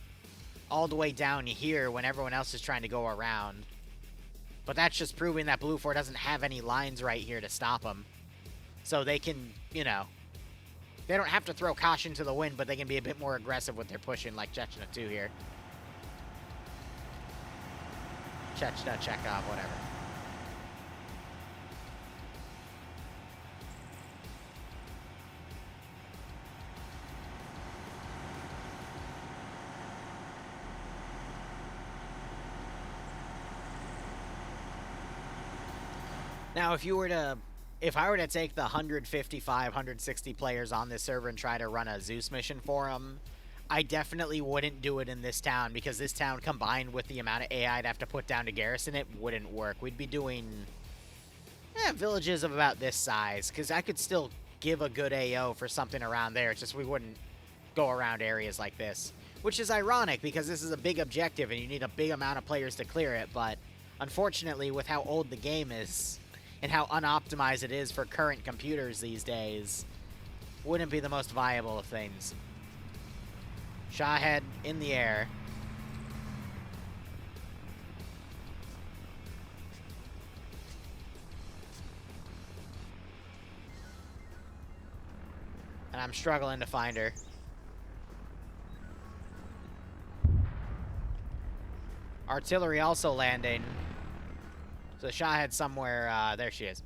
all the way down here when everyone else is trying to go around. But that's just proving that Blue 4 doesn't have any lines right here to stop them. So they can, you know, they don't have to throw caution to the wind, but they can be a bit more aggressive with their pushing, like Chechnya 2 here. Chechnya, Chekhov, whatever. Now, if I were to take the 155, 160 players on this server and try to run a Zeus mission for them, I definitely wouldn't do it in this town, because this town, combined with the amount of AI I'd have to put down to garrison it, wouldn't work. We'd be doing villages of about this size, because I could still give a good AO for something around there. It's just we wouldn't go around areas like this, which is ironic, because this is a big objective and you need a big amount of players to clear it, but unfortunately, with how old the game is and how unoptimized it is for current computers these days, wouldn't be the most viable of things. Shahhead in the air. And I'm struggling to find her. Artillery also landing. So Shahhead somewhere, there she is.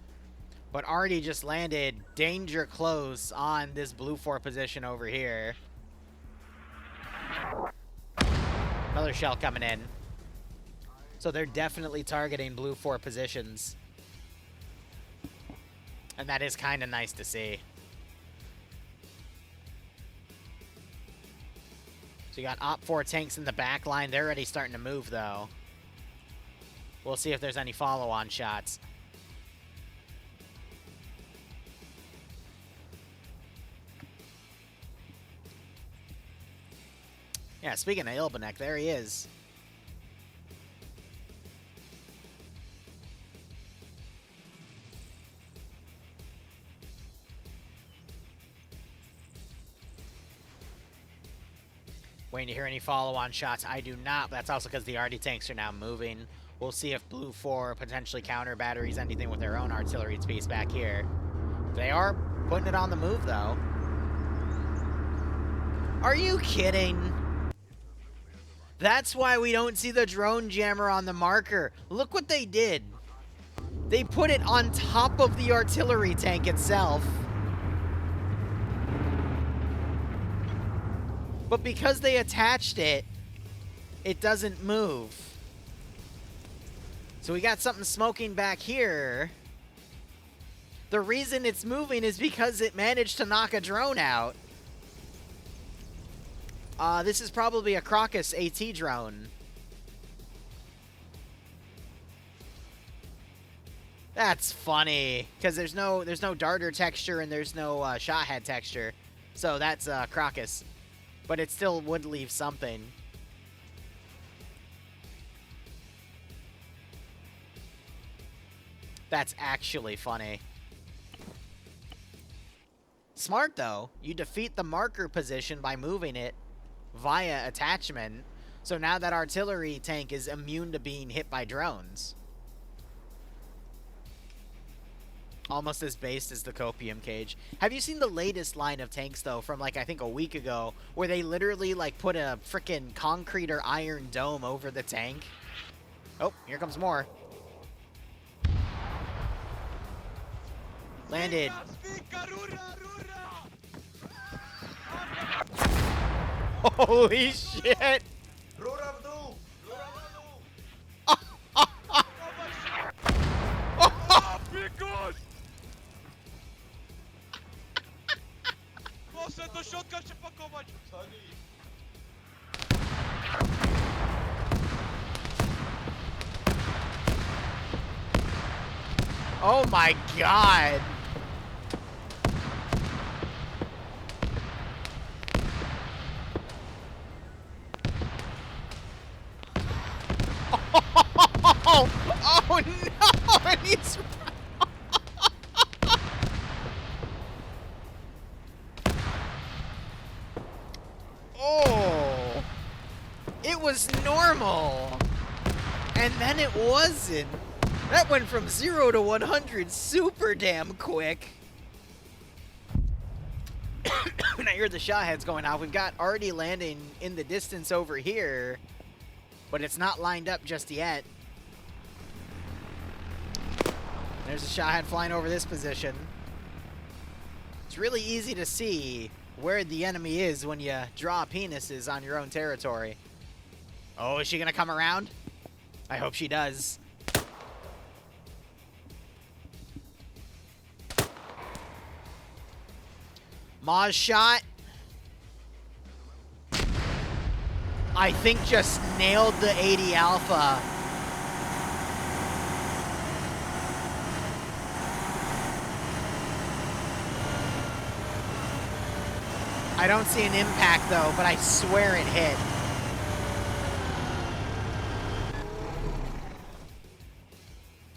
But Artie just landed danger close on this Blue 4 position over here. Another shell coming in. So they're definitely targeting Blue 4 positions. And that is kind of nice to see. So you got Op 4 tanks in the back line. They're already starting to move, though. We'll see if there's any follow-on shots. Yeah, speaking of Ilbanek, there he is. Waiting to hear any follow-on shots. I do not. That's also because the arty tanks are now moving. We'll see if Blue 4 potentially counter batteries anything with their own artillery piece back here. They are putting it on the move, though. Are you kidding? That's why we don't see the drone jammer on the marker. Look what they did. They put it on top of the artillery tank itself. But because they attached it, it doesn't move. So we got something smoking back here. The reason it's moving is because it managed to knock a drone out. This is probably a Crocus AT drone. That's funny, because there's no darter texture and there's no Shahhead texture. So that's Crocus. But it still would leave something. That's actually funny. Smart, though. You defeat the marker position by moving it via attachment. So now that artillery tank is immune to being hit by drones. Almost as based as the Copium Cage. Have you seen the latest line of tanks, though, from, like, I think a week ago, where they literally, like, put a frickin' concrete or iron dome over the tank? Oh, here comes more. Landed. Holy shit! Do środka się pakować! Oh my god! Oh no! And he's normal. And then it wasn't. That went from 0 to 100 super damn quick. And I heard the shot heads going off. We've got Artie landing in the distance over here, but it's not lined up just yet. There's a shot head flying over this position. It's really easy to see where the enemy is when you draw penises on your own territory. Oh, is she gonna come around? I hope she does. Maz shot. I think just nailed the 80 alpha. I don't see an impact though, but I swear it hit.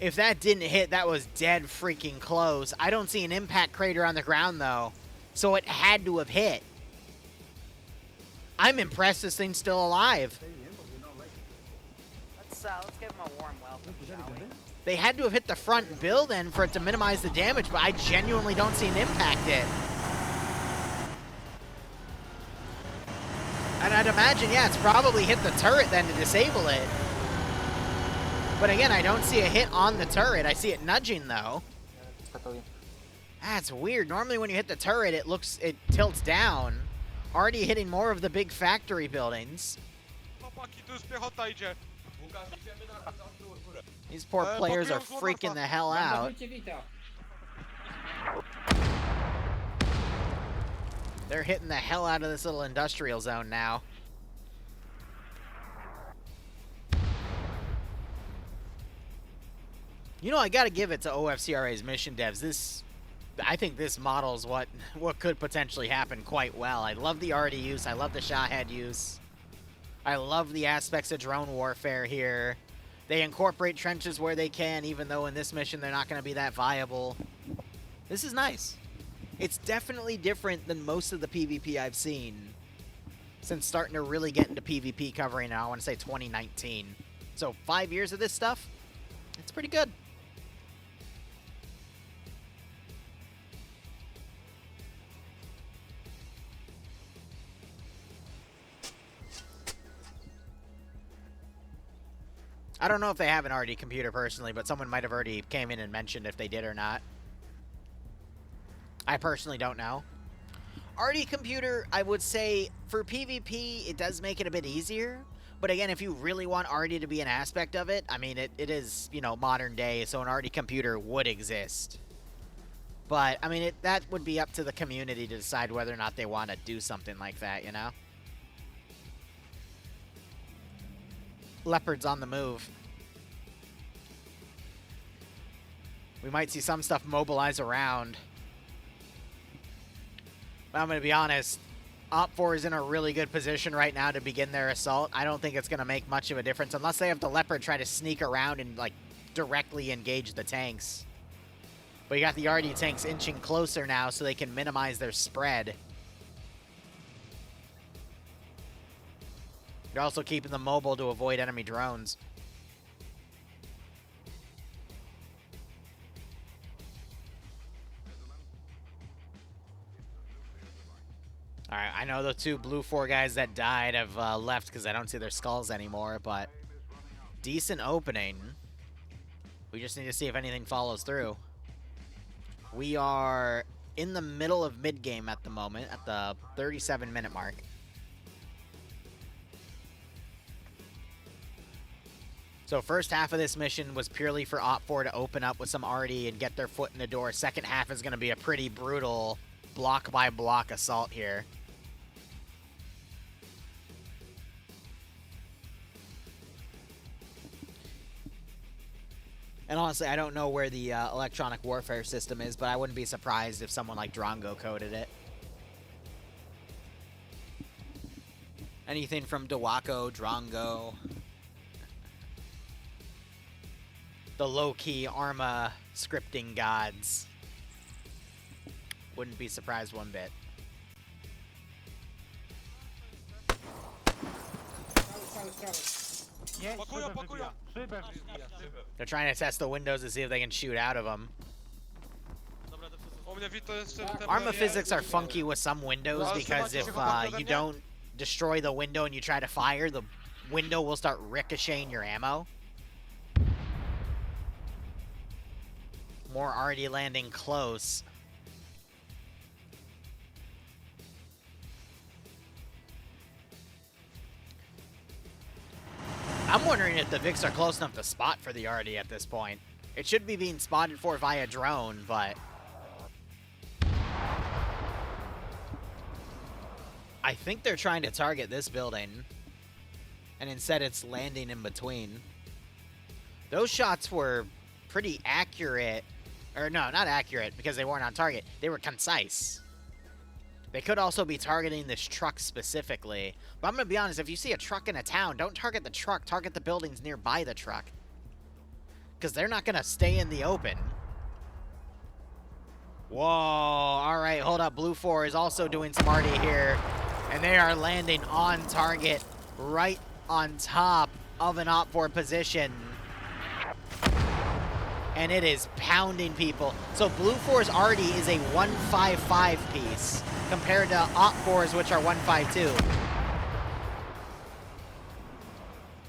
If that didn't hit, that was dead freaking close. I don't see an impact crater on the ground though, so it had to have hit. I'm impressed this thing's still alive. Let's give him a warm welcome, shall we? They had to have hit the front bill then for it to minimize the damage, but I genuinely don't see an impact hit. And I'd imagine, yeah, it's probably hit the turret then to disable it. But again, I don't see a hit on the turret. I see it nudging though. That's weird. Normally when you hit the turret, it tilts down. Already hitting more of the big factory buildings. These poor players are freaking the hell out. They're hitting the hell out of this little industrial zone now. You know, I gotta give it to OFCRA's mission devs. I think this models what could potentially happen quite well. I love the arty use. I love the shot-head use. I love the aspects of drone warfare here. They incorporate trenches where they can, even though in this mission they're not going to be that viable. This is nice. It's definitely different than most of the PvP I've seen since starting to really get into PvP covering, I want to say 2019. So 5 years of this stuff, it's pretty good. I don't know if they have an RD computer personally, but someone might have already came in and mentioned if they did or not. I personally don't know. RD computer, I would say, for PvP, it does make it a bit easier. But again, if you really want RD to be an aspect of it, I mean, it is, you know, modern day, so an RD computer would exist. But, I mean, that would be up to the community to decide whether or not they want to do something like that, you know? Leopard's on the move. We might see some stuff mobilize around. But I'm going to be honest, OPFOR is in a really good position right now to begin their assault. I don't think it's going to make much of a difference unless they have the Leopard try to sneak around and, like, directly engage the tanks. But you got the RD tanks inching closer now so they can minimize their spread. You're also keeping them mobile to avoid enemy drones. Alright, I know the two blue 4 guys that died have left because I don't see their skulls anymore, but decent opening. We just need to see if anything follows through. We are in the middle of mid-game at the moment, at the 37-minute mark. So first half of this mission was purely for OPFOR to open up with some RD and get their foot in the door. Second half is going to be a pretty brutal block-by-block assault here. And honestly, I don't know where the electronic warfare system is, but I wouldn't be surprised if someone like Drongo coded it. Anything from Dawako, Drongo. The low-key Arma scripting gods. Wouldn't be surprised one bit. Pakują! They're trying to test the windows to see if they can shoot out of them. U mnie Vito jeszcze ten... Arma physics are funky with some windows because if you don't destroy the window and you try to fire, the window will start ricocheting your ammo. More already landing close. I'm wondering if the Vics are close enough to spot for the RD at this point. It should be being spotted for via drone, but... I think they're trying to target this building. And instead it's landing in between. Those shots were pretty accurate. Or no, not accurate because they weren't on target. They were concise. They could also be targeting this truck specifically. But I'm going to be honest, if you see a truck in a town, don't target the truck. Target the buildings nearby the truck. Because they're not going to stay in the open. Whoa. All right, hold up. Blue 4 is also doing some RD here. And they are landing on target right on top of an OPFOR position. And it is pounding people. So Blue 4's RD is a 155 piece compared to OPFOR's, which are 152.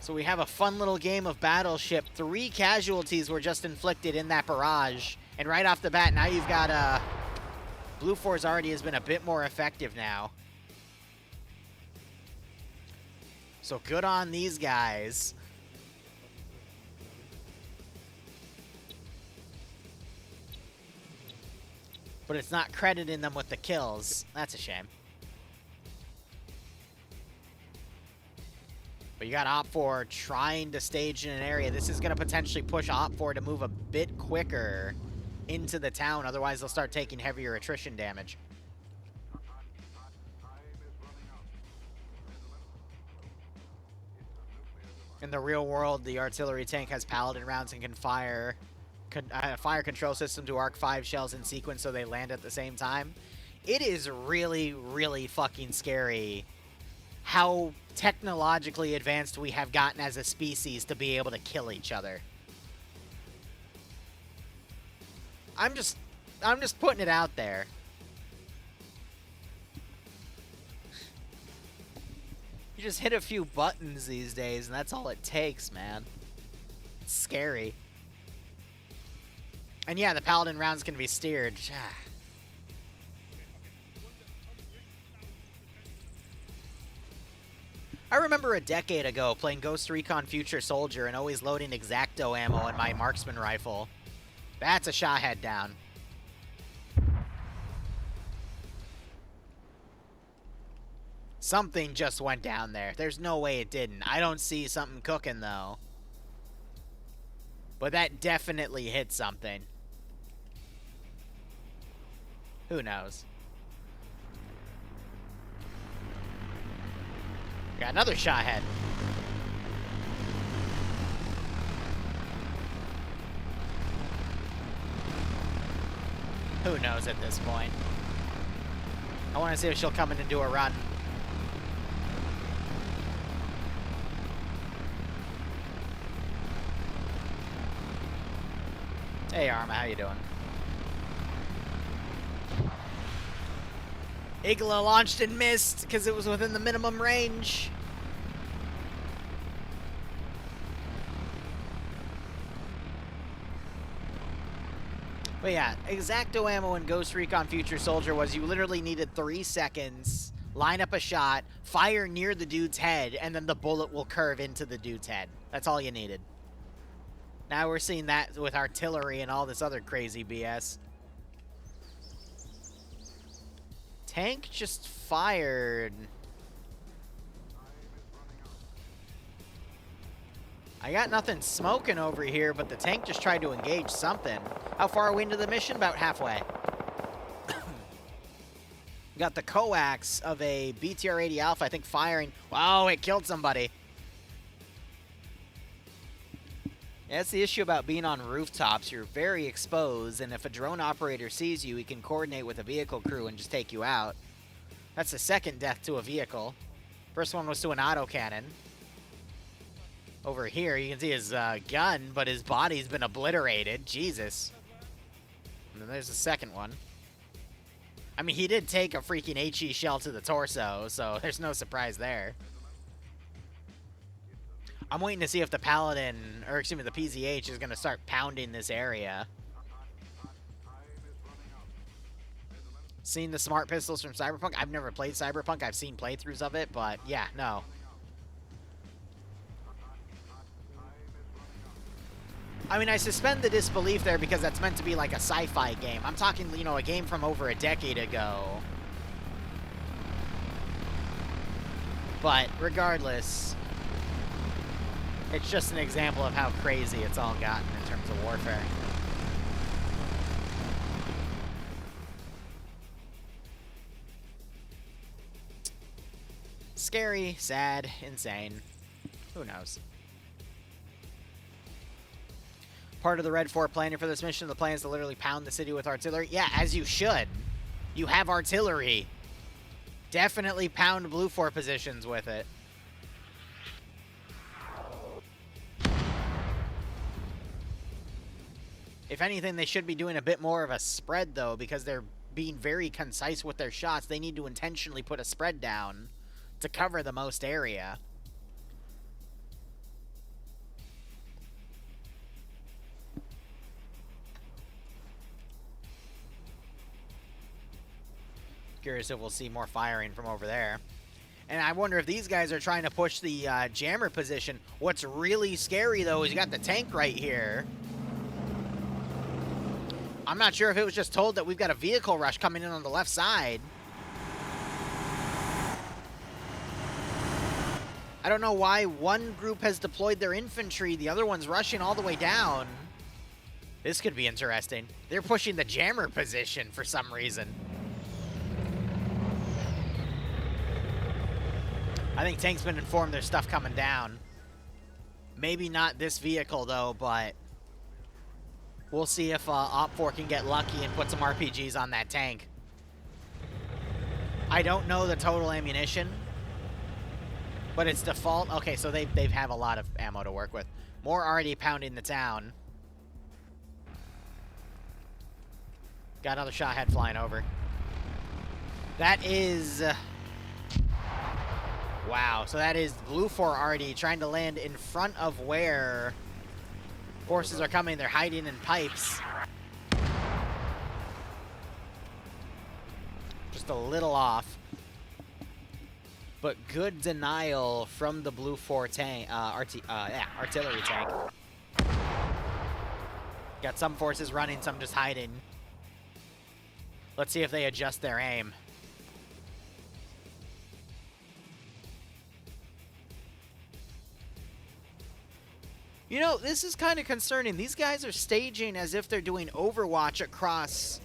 So we have a fun little game of Battleship. 3 casualties were just inflicted in that barrage. And right off the bat, now you've got Blue 4's RD has been a bit more effective now. So good on these guys. But it's not crediting them with the kills. That's a shame. But you got OPFOR trying to stage in an area. This is going to potentially push OPFOR to move a bit quicker into the town. Otherwise, they'll start taking heavier attrition damage. In the real world, the artillery tank has paladin rounds and can fire fire control system to arc 5 shells in sequence so they land at the same time. It is really, really fucking scary how technologically advanced we have gotten as a species to be able to kill each other. I'm just putting it out there. You just hit a few buttons these days, and that's all it takes, man. It's scary. And yeah, the paladin rounds can be steered. I remember a decade ago playing Ghost Recon Future Soldier and always loading X-Acto ammo in my marksman rifle. That's a shot head down. Something just went down there. There's no way it didn't. I don't see something cooking, though. But that definitely hit something. Who knows? Got another shot head. Who knows at this point? I want to see if she'll come in and do a run. Hey, Arma, how you doing? Igla launched and missed because it was within the minimum range. But yeah, X-Acto ammo in Ghost Recon Future Soldier was you literally needed 3 seconds, line up a shot, fire near the dude's head, and then the bullet will curve into the dude's head. That's all you needed. Now we're seeing that with artillery and all this other crazy BS. Tank just fired. I got nothing smoking over here, but the tank just tried to engage something. How far are we into the mission? About halfway. Got the coax of a BTR-80 Alpha, I think, firing. Wow, it killed somebody. Yeah, that's the issue about being on rooftops. You're very exposed, and if a drone operator sees you, he can coordinate with a vehicle crew and just take you out. That's the second death to a vehicle. First one was to an autocannon. Over here, you can see his gun, but his body's been obliterated. Jesus. And then there's the second one. I mean, he did take a freaking HE shell to the torso, so there's no surprise there. I'm waiting to see if the Paladin, or excuse me, the PZH is going to start pounding this area. Seen the smart pistols from Cyberpunk? I've never played Cyberpunk. I've seen playthroughs of it, but yeah, no. I mean, I suspend the disbelief there because that's meant to be like a sci-fi game. I'm talking, you know, a game from over a decade ago. But regardless, it's just an example of how crazy it's all gotten in terms of warfare. Scary, sad, insane. Who knows? Part of the Red 4 planning for this mission, the plan is to literally pound the city with artillery. Yeah, as you should. You have artillery. Definitely pound Blue 4 positions with it. If anything, they should be doing a bit more of a spread, though, because they're being very concise with their shots. They need to intentionally put a spread down to cover the most area. Curious if we'll see more firing from over there. And I wonder if these guys are trying to push the jammer position. What's really scary, though, is you got the tank right here. I'm not sure if it was just told that we've got a vehicle rush coming in on the left side. I don't know why one group has deployed their infantry, the other one's rushing all the way down. This could be interesting. They're pushing the jammer position for some reason. I think tank's been informed there's stuff coming down. Maybe not this vehicle, though, but we'll see if OFCRA can get lucky and put some RPGs on that tank. I don't know the total ammunition, but it's default. Okay, so they have a lot of ammo to work with. More already pounding the town. Got another shot head flying over. That is... wow, so that is Blue 4 already trying to land in front of where forces are coming. They're hiding in pipes. Just a little off. But good denial from the Blue 4 tank, artillery tank. Got some forces running, some just hiding. Let's see if they adjust their aim. You know, this is kind of concerning. These guys are staging as if they're doing Overwatch across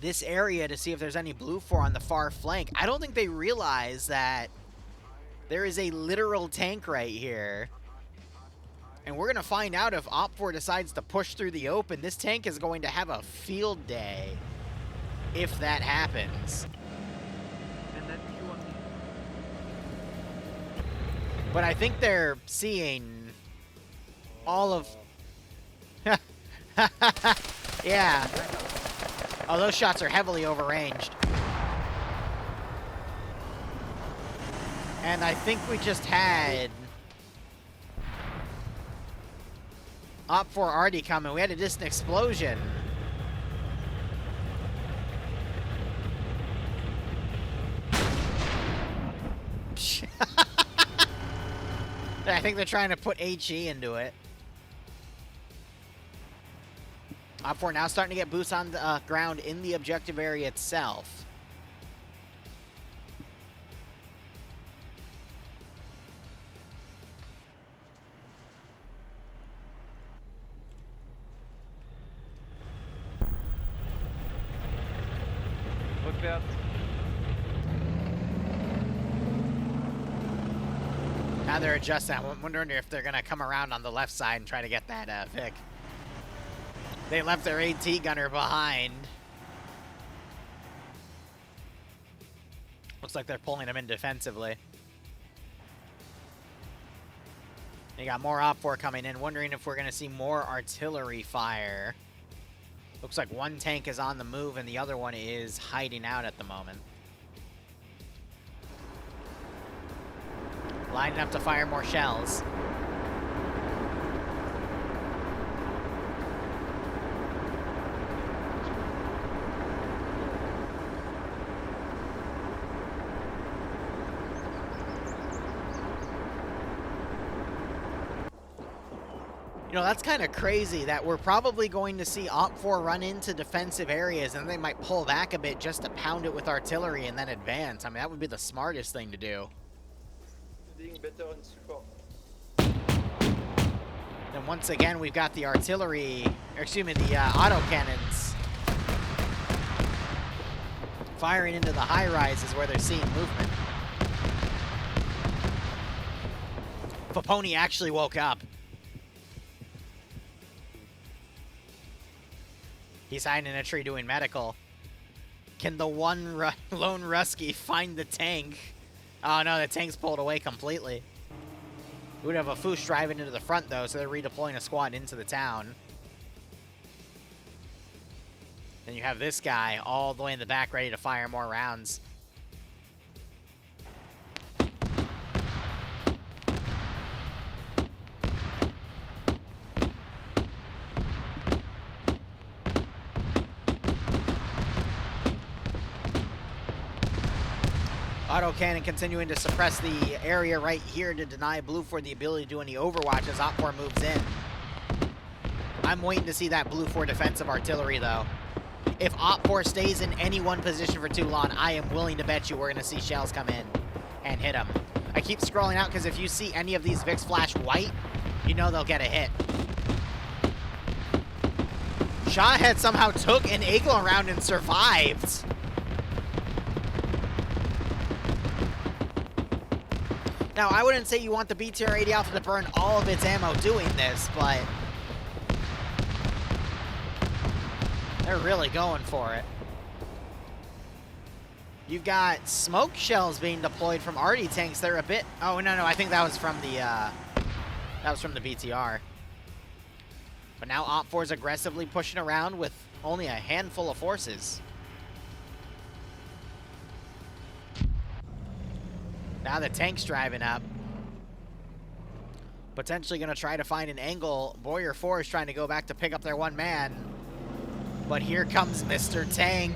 this area to see if there's any Blue 4 on the far flank. I don't think they realize that there is a literal tank right here. And we're going to find out if OFCRA decides to push through the open. This tank is going to have a field day if that happens. And then you want me. But I think they're seeing all of... yeah. Oh, those shots are heavily overranged. And I think we just had OPFOR already coming. We had a distant explosion. I think they're trying to put HE into it. OPFOR now starting to get boots on the ground in the objective area itself. Now they're adjusting. I'm wondering if they're going to come around on the left side and try to get that Vic. They left their AT gunner behind. Looks like they're pulling him in defensively. You got more OPFOR coming in, wondering if we're going to see more artillery fire. Looks like one tank is on the move and the other one is hiding out at the moment. Lining up to fire more shells. You know, that's kind of crazy that we're probably going to see OPFOR run into defensive areas and they might pull back a bit just to pound it with artillery and then advance. I mean, that would be the smartest thing to do. Being better in support. Then once again, we've got the artillery, or excuse me, the autocannons firing into the high rises where they're seeing movement. Faponi actually woke up. He's hiding in a tree doing medical. Can the one lone Rusky find the tank? Oh no, the tank's pulled away completely. We would have a Foosh driving into the front though, so they're redeploying a squad into the town. Then you have this guy all the way in the back ready to fire more rounds. Autocannon continuing to suppress the area right here to deny Blue for the ability to do any overwatch as OPFOR moves in. I'm waiting to see that Blue for defensive artillery though. If OPFOR stays in any one position for too long, I am willing to bet you we're going to see shells come in and hit them. I keep scrolling out because if you see any of these Vics flash white, you know they'll get a hit. Shawhead somehow took an Eagle round and survived. Now, I wouldn't say you want the BTR-80 Alpha to burn all of its ammo doing this, but they're really going for it. You've got smoke shells being deployed from arty tanks. They're a bit... Oh, no, I think that was from the BTR. But now OPFOR's aggressively pushing around with only a handful of forces. Now the tank's driving up. Potentially going to try to find an angle. Boyer 4 is trying to go back to pick up their one man. But here comes Mr. Tank.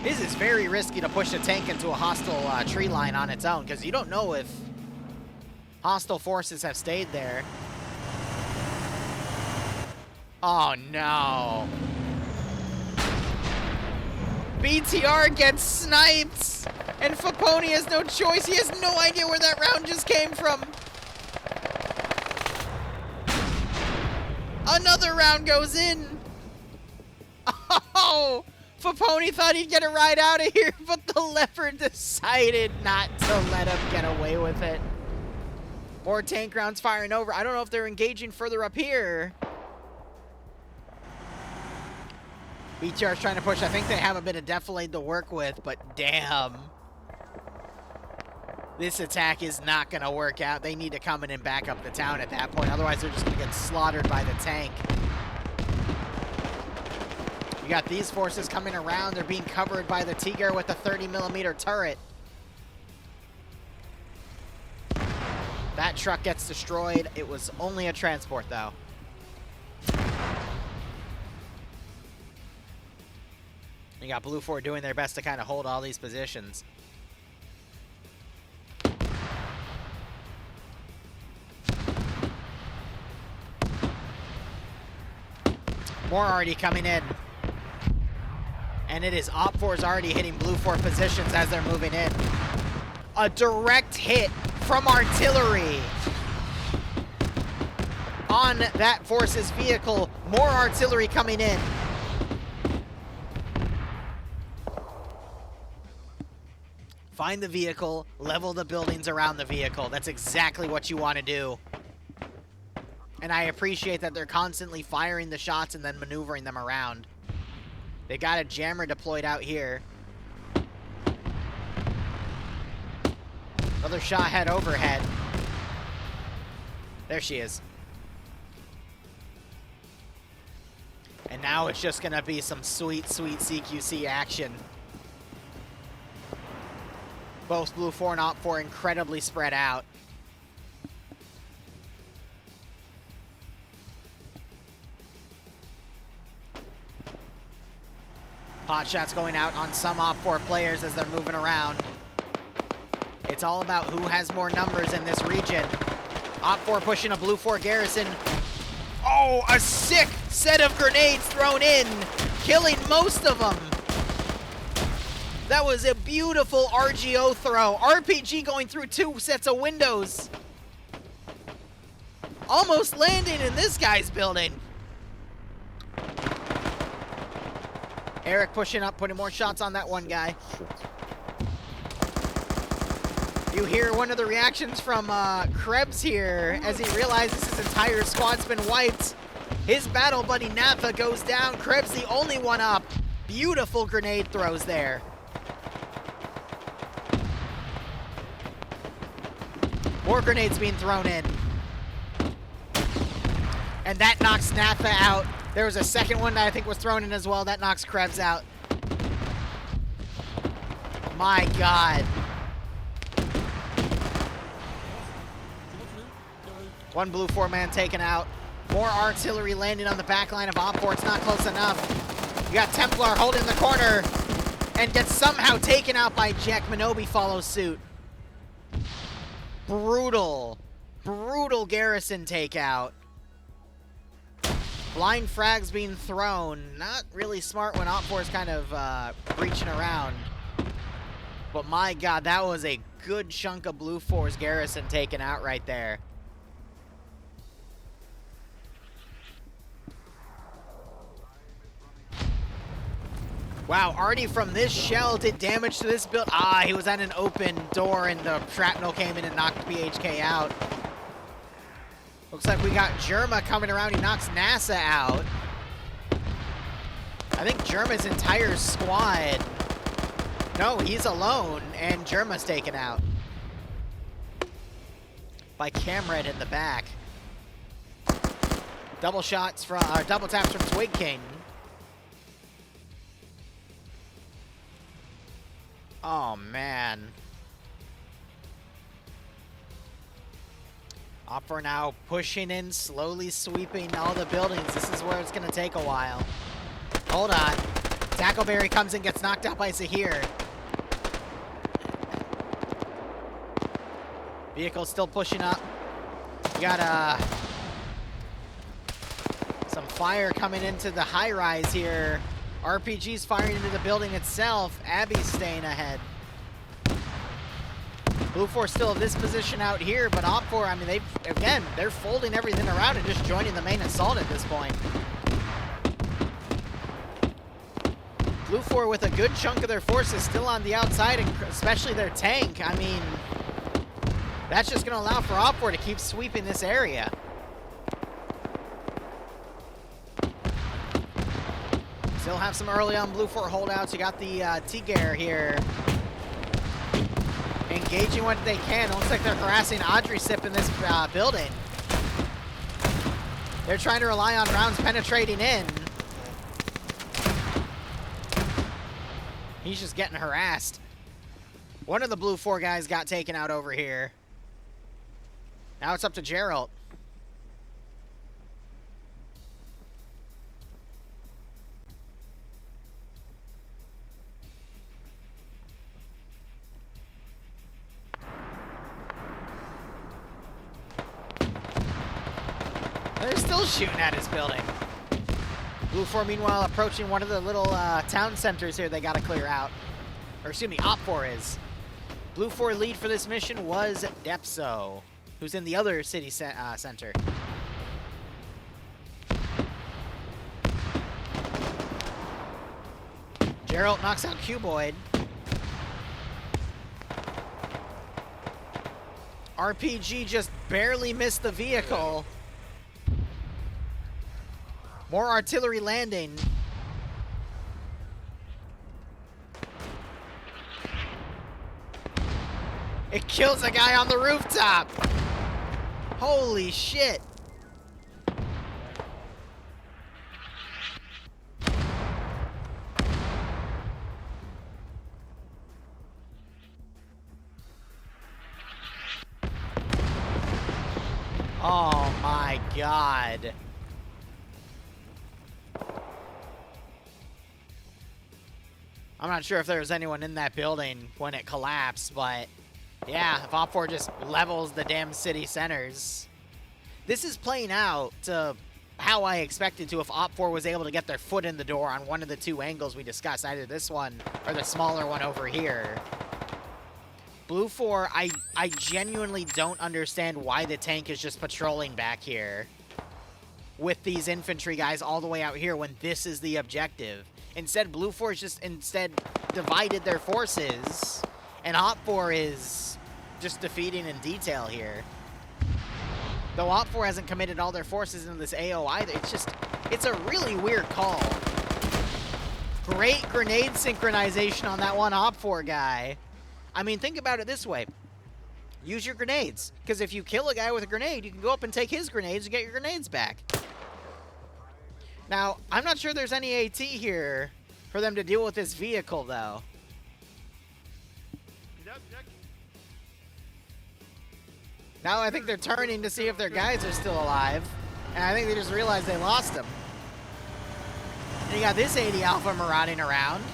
This is very risky to push a tank into a hostile tree line on its own, because you don't know if hostile forces have stayed there. Oh no. BTR gets sniped, and Faponi has no choice. He has no idea where that round just came from. Another round goes in. Oh, Faponi thought he'd get a ride out of here, but the Leopard decided not to let him get away with it. More tank rounds firing over. I don't know if they're engaging further up here. BTR's trying to push. I think they have a bit of defilade to work with, but damn. This attack is not going to work out. They need to come in and back up the town at that point. Otherwise, they're just going to get slaughtered by the tank. You got these forces coming around. They're being covered by the Tiger with a 30mm turret. That truck gets destroyed. It was only a transport, though. You got Blue 4 doing their best to kind of hold all these positions. More already coming in. And it is OPFOR's already hitting Blue 4 positions as they're moving in. A direct hit from artillery on that force's vehicle. More artillery coming in. Find the vehicle, level the buildings around the vehicle. That's exactly what you want to do. And I appreciate that they're constantly firing the shots and then maneuvering them around. They got a jammer deployed out here. Another shot head overhead. There she is. And now it's just gonna be some sweet, sweet CQC action. Both Blue 4 and Op 4 incredibly spread out. Pot shots going out on some Op 4 players as they're moving around. It's all about who has more numbers in this region. Op 4 pushing a Blue 4 garrison. Oh, a sick set of grenades thrown in, killing most of them. That was a beautiful RGO throw. RPG going through 2 sets of windows. Almost landing in this guy's building. Eric pushing up, putting more shots on that one guy. You hear one of the reactions from Krebs here as he realizes his entire squad's been wiped. His battle buddy Nappa goes down. Krebs the only one up. Beautiful grenade throws there. More grenades being thrown in. And that knocks Nappa out. There was a second one that I think was thrown in as well. That knocks Krebs out. My God. One Blue 4 man taken out. More artillery landing on the back line of Op 4. It's not close enough. You got Templar holding the corner and gets somehow taken out by Jack. Minobi follows suit. Brutal, brutal garrison takeout. Blind frags being thrown. Not really smart when Op 4 is kind of breaching around. But my God, that was a good chunk of Blue 4's garrison taken out right there. Wow, Artie from this shell did damage to this build. Ah, he was at an open door and the shrapnel came in and knocked BHK out. Looks like we got Germa coming around. He knocks NASA out. I think Germa's entire squad. No, he's alone and Germa's taken out by Camred in the back. Double shots from, double taps from Twig King. Oh, man. Op 4 now pushing in, slowly sweeping all the buildings. This is where it's going to take a while. Hold on. Tackleberry comes and gets knocked out by Zahir. Vehicle still pushing up. You got some fire coming into the high-rise here. RPG's firing into the building itself. Abby's staying ahead. Blue 4 still in this position out here, but Op 4, I mean, they're folding everything around and just joining the main assault at this point. Blue 4 with a good chunk of their forces still on the outside, and especially their tank. I mean, that's just going to allow for Op 4 to keep sweeping this area. Still have some early on Blue 4 holdouts. You got the T-Gare here. Engaging what they can. It looks like they're harassing Audrey Sip in this building. They're trying to rely on rounds penetrating in. He's just getting harassed. One of the Blue 4 guys got taken out over here. Now it's up to Gerald. They're still shooting at his building. Blue 4, meanwhile, approaching one of the little town centers here they got to clear out. Or excuse me, Op 4 is. Blue 4 lead for this mission was Depso, who's in the other city center. Gerald knocks out Cuboid. RPG just barely missed the vehicle. More artillery landing. It kills a guy on the rooftop. Holy shit. Oh my god. I'm not sure if there was anyone in that building when it collapsed, but yeah, if OFCRA just levels the damn city centers. This is playing out to how I expected to if OFCRA was able to get their foot in the door on one of the two angles we discussed, either this one or the smaller one over here. Blue 4, I genuinely don't understand why the tank is just patrolling back here with these infantry guys all the way out here when this is the objective. Instead, Blue 4 is just divided their forces, and OFCRA is just defeating in detail here. Though OFCRA hasn't committed all their forces into this AO either, it's a really weird call. Great grenade synchronization on that one OFCRA guy. I mean, think about it this way. Use your grenades, because if you kill a guy with a grenade, you can go up and take his grenades and get your grenades back. Now, I'm not sure there's any AT here for them to deal with this vehicle, though. Now I think they're turning to see if their guys are still alive, and I think they just realized they lost them. And you got this 80 Alpha marauding around.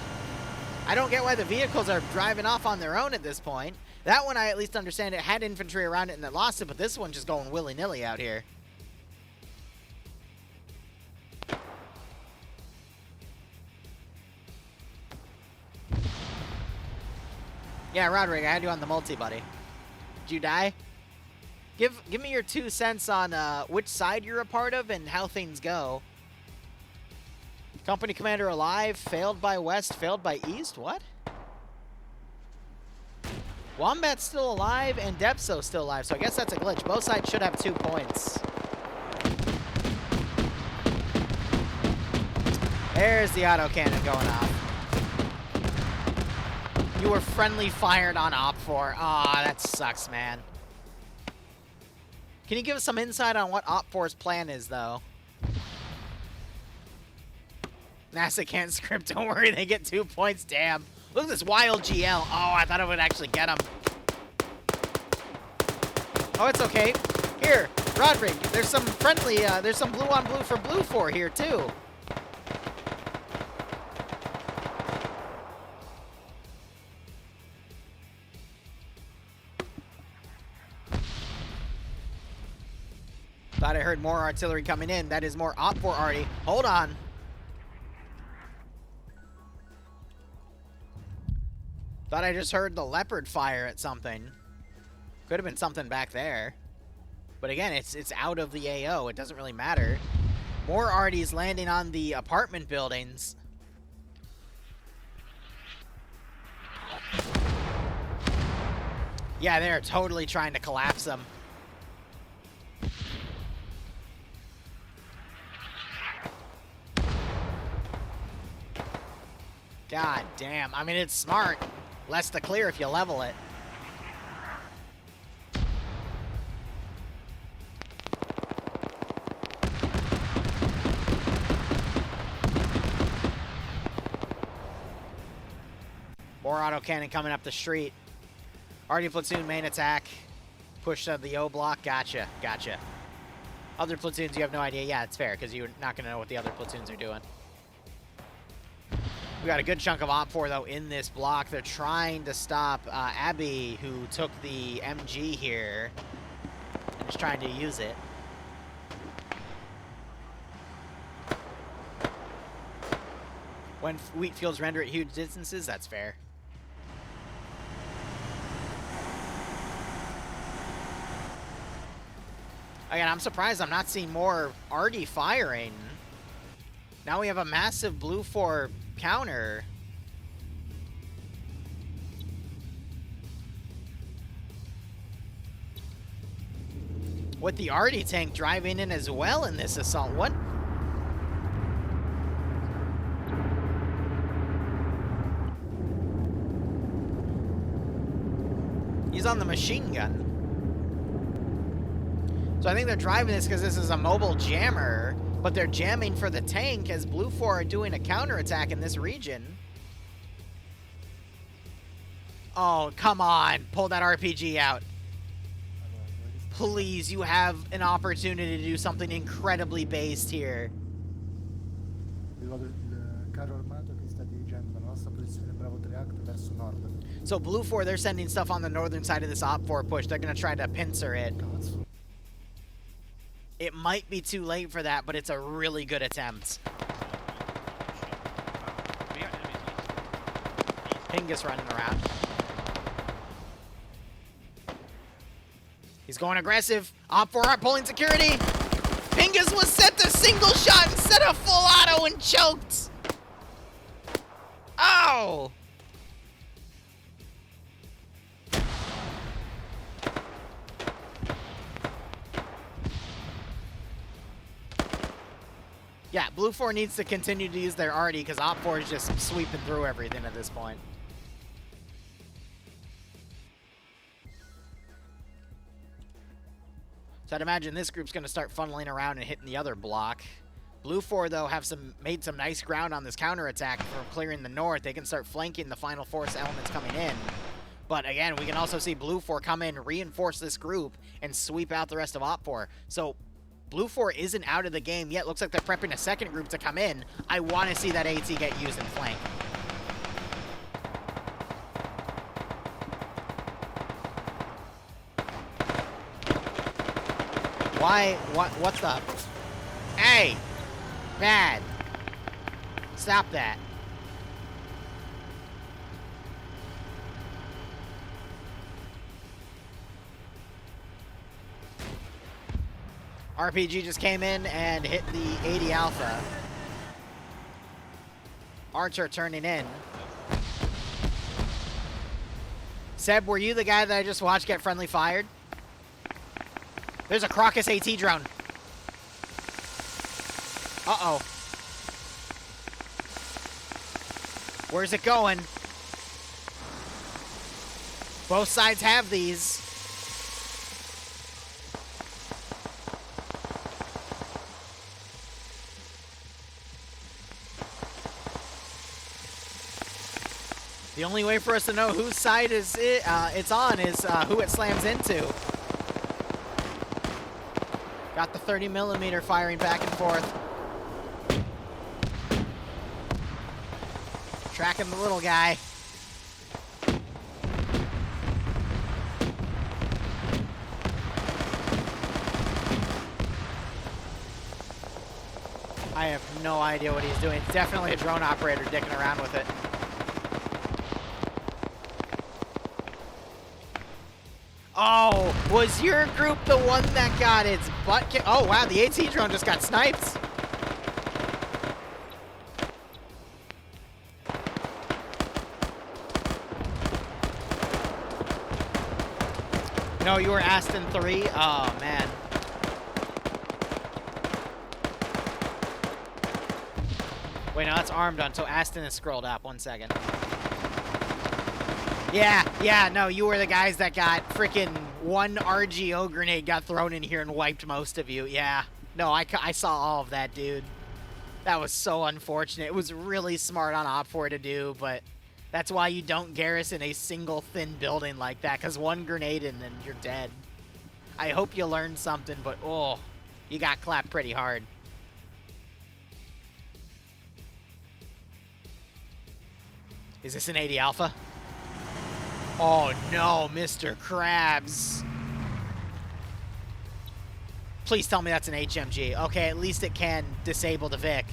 I don't get why the vehicles are driving off on their own at this point. That one I at least understand it had infantry around it and it lost it, but this one just going willy-nilly out here. Yeah, Roderick, I had you on the multi, buddy. Did you die? Give me your 2 cents on which side you're a part of and how things go. Company commander alive, failed by west, failed by east? What? Wombat's still alive and Depso's still alive, so I guess that's a glitch. Both sides should have 2 points. There's the autocannon going off. You were friendly fired on OPFOR. Aw, that sucks, man. Can you give us some insight on what OPFOR's plan is, though? NASA can't script. Don't worry, they get 2 points. Damn. Look at this wild GL. Oh, I thought it would actually get him. Oh, it's okay. Here, Roderick, there's some friendly, there's some blue on blue for Blue 4 here, too. Thought I heard more artillery coming in. That is more OPFOR already. Hold on. Thought I just heard the Leopard fire at something. Could have been something back there. But again, it's out of the AO. It doesn't really matter. More arties landing on the apartment buildings. Yeah, they're totally trying to collapse them. God damn. I mean, it's smart. Less to clear if you level it. More autocannon coming up the street. Arty platoon main attack. Push to the O block. Gotcha. Gotcha. Other platoons, you have no idea. Yeah, it's fair, because you're not going to know what the other platoons are doing. We got a good chunk of OPFOR, though, in this block. They're trying to stop Abby, who took the MG here, and is trying to use it. When wheat fields render at huge distances, that's fair. Again, I'm surprised I'm not seeing more arty firing. Now we have a massive Blue 4 counter. With the arty tank driving in as well in this assault. What? He's on the machine gun. So I think they're driving this because this is a mobile jammer, but they're jamming for the tank as Blue 4 are doing a counterattack in this region. Oh, come on. Pull that RPG out. Please, you have an opportunity to do something incredibly based here. So Blue 4, they're sending stuff on the northern side of this OP4 push. They're going to try to pincer it. It might be too late for that, but it's a really good attempt. Pingus running around. He's going aggressive. OP4 aren't pulling security. Pingus was set to single shot instead of full auto and choked. Oh! Yeah, Blue 4 needs to continue to use their arty because OP4 is just sweeping through everything at this point. So I'd imagine this group's going to start funneling around and hitting the other block. Blue 4, though, have made some nice ground on this counterattack from clearing the north. They can start flanking the final force elements coming in. But again, we can also see Blue 4 come in, reinforce this group, and sweep out the rest of OP4. So Blue 4 isn't out of the game yet. Looks like they're prepping a second group to come in. I want to see that AT get used in flank. Why? What the? Hey! Bad. Stop that. RPG just came in and hit the 80 Alpha. Archer turning in. Seb, were you the guy that I just watched get friendly fired? There's a Crocus AT drone. Uh-oh. Where's it going? Both sides have these. The only way for us to know whose side it's on is who it slams into. Got the 30mm firing back and forth. Tracking the little guy. I have no idea what he's doing. It's definitely a drone operator dicking around with it. Oh, was your group the one that got its butt kicked? Oh, wow, the AT drone just got sniped. No, you were Aston 3? Oh, man. Wait, no, that's armed on, so Aston is scrolled up. 1 second. Yeah, no, you were the guys that got freaking one RGO grenade got thrown in here and wiped most of you. Yeah. No, I saw all of that, dude. That was so unfortunate. It was really smart on OP4 to do, but that's why you don't garrison a single thin building like that, because one grenade and then you're dead. I hope you learned something, but oh, you got clapped pretty hard. Is this an 80 Alpha? Oh no, Mr. Krabs. Please tell me that's an HMG. Okay, at least it can disable the Vic.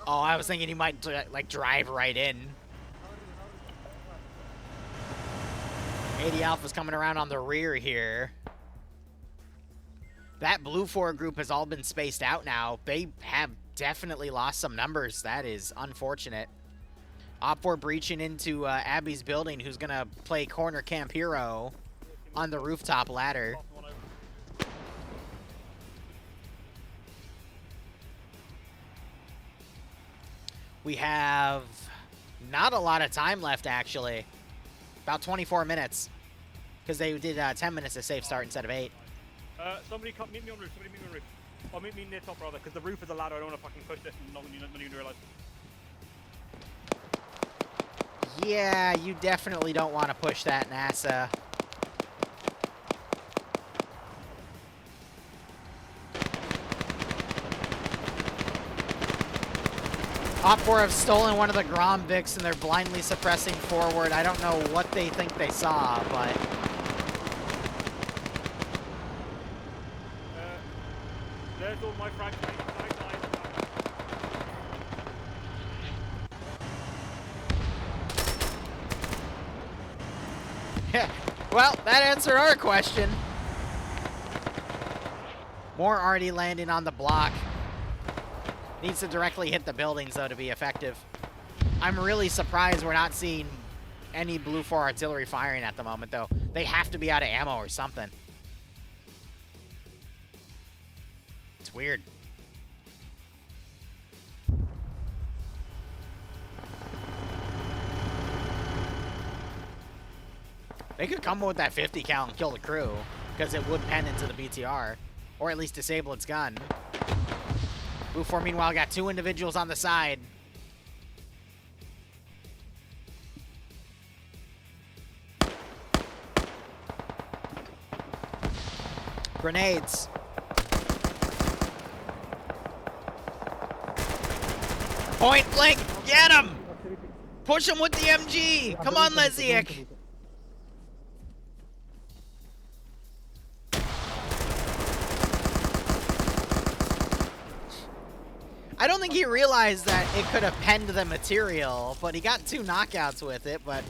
Oh, I was thinking he might like drive right in. 80 Alpha's coming around on the rear here. That Blue 4 group has all been spaced out now. They have definitely lost some numbers. That is unfortunate. OP4 breaching into Abby's building, who's going to play corner camp hero on the rooftop ladder. We have not a lot of time left, actually. About 24 minutes. Because they did 10 minutes to safe start instead of 8. Somebody come meet me on roof. Somebody meet me on roof. Or meet me near top rather, because the roof is a ladder. I don't want to fucking push it and not even realize. Yeah, you definitely don't want to push that, NASA. OFCRA have stolen one of the Gromviks and they're blindly suppressing forward. I don't know what they think they saw, but... There's all my frags. Well, that answered our question. More already landing on the block. Needs to directly hit the buildings, though, to be effective. I'm really surprised we're not seeing any Blue 4 artillery firing at the moment, though. They have to be out of ammo or something. It's weird. They could come with that 50 cal and kill the crew, because it would pen into the BTR, or at least disable its gun. Blue 4, meanwhile, got 2 individuals on the side. Grenades. Point blank, get him! Push him with the MG! Come on, Leziak! I don't think he realized that it could have penned the material, but he got 2 knockouts with it, but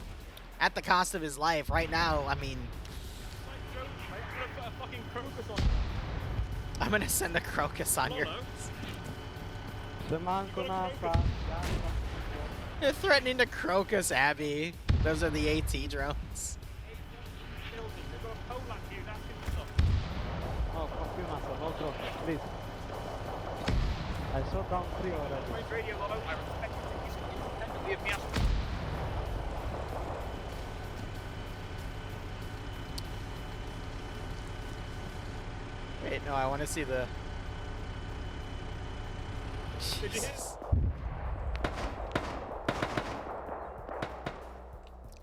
at the cost of his life. Right now, I mean... I'm gonna send a crocus on your... You're threatening to crocus Abby. Those are the AT drones. I saw down 3 already. Wait, no, I want to see the... Jesus.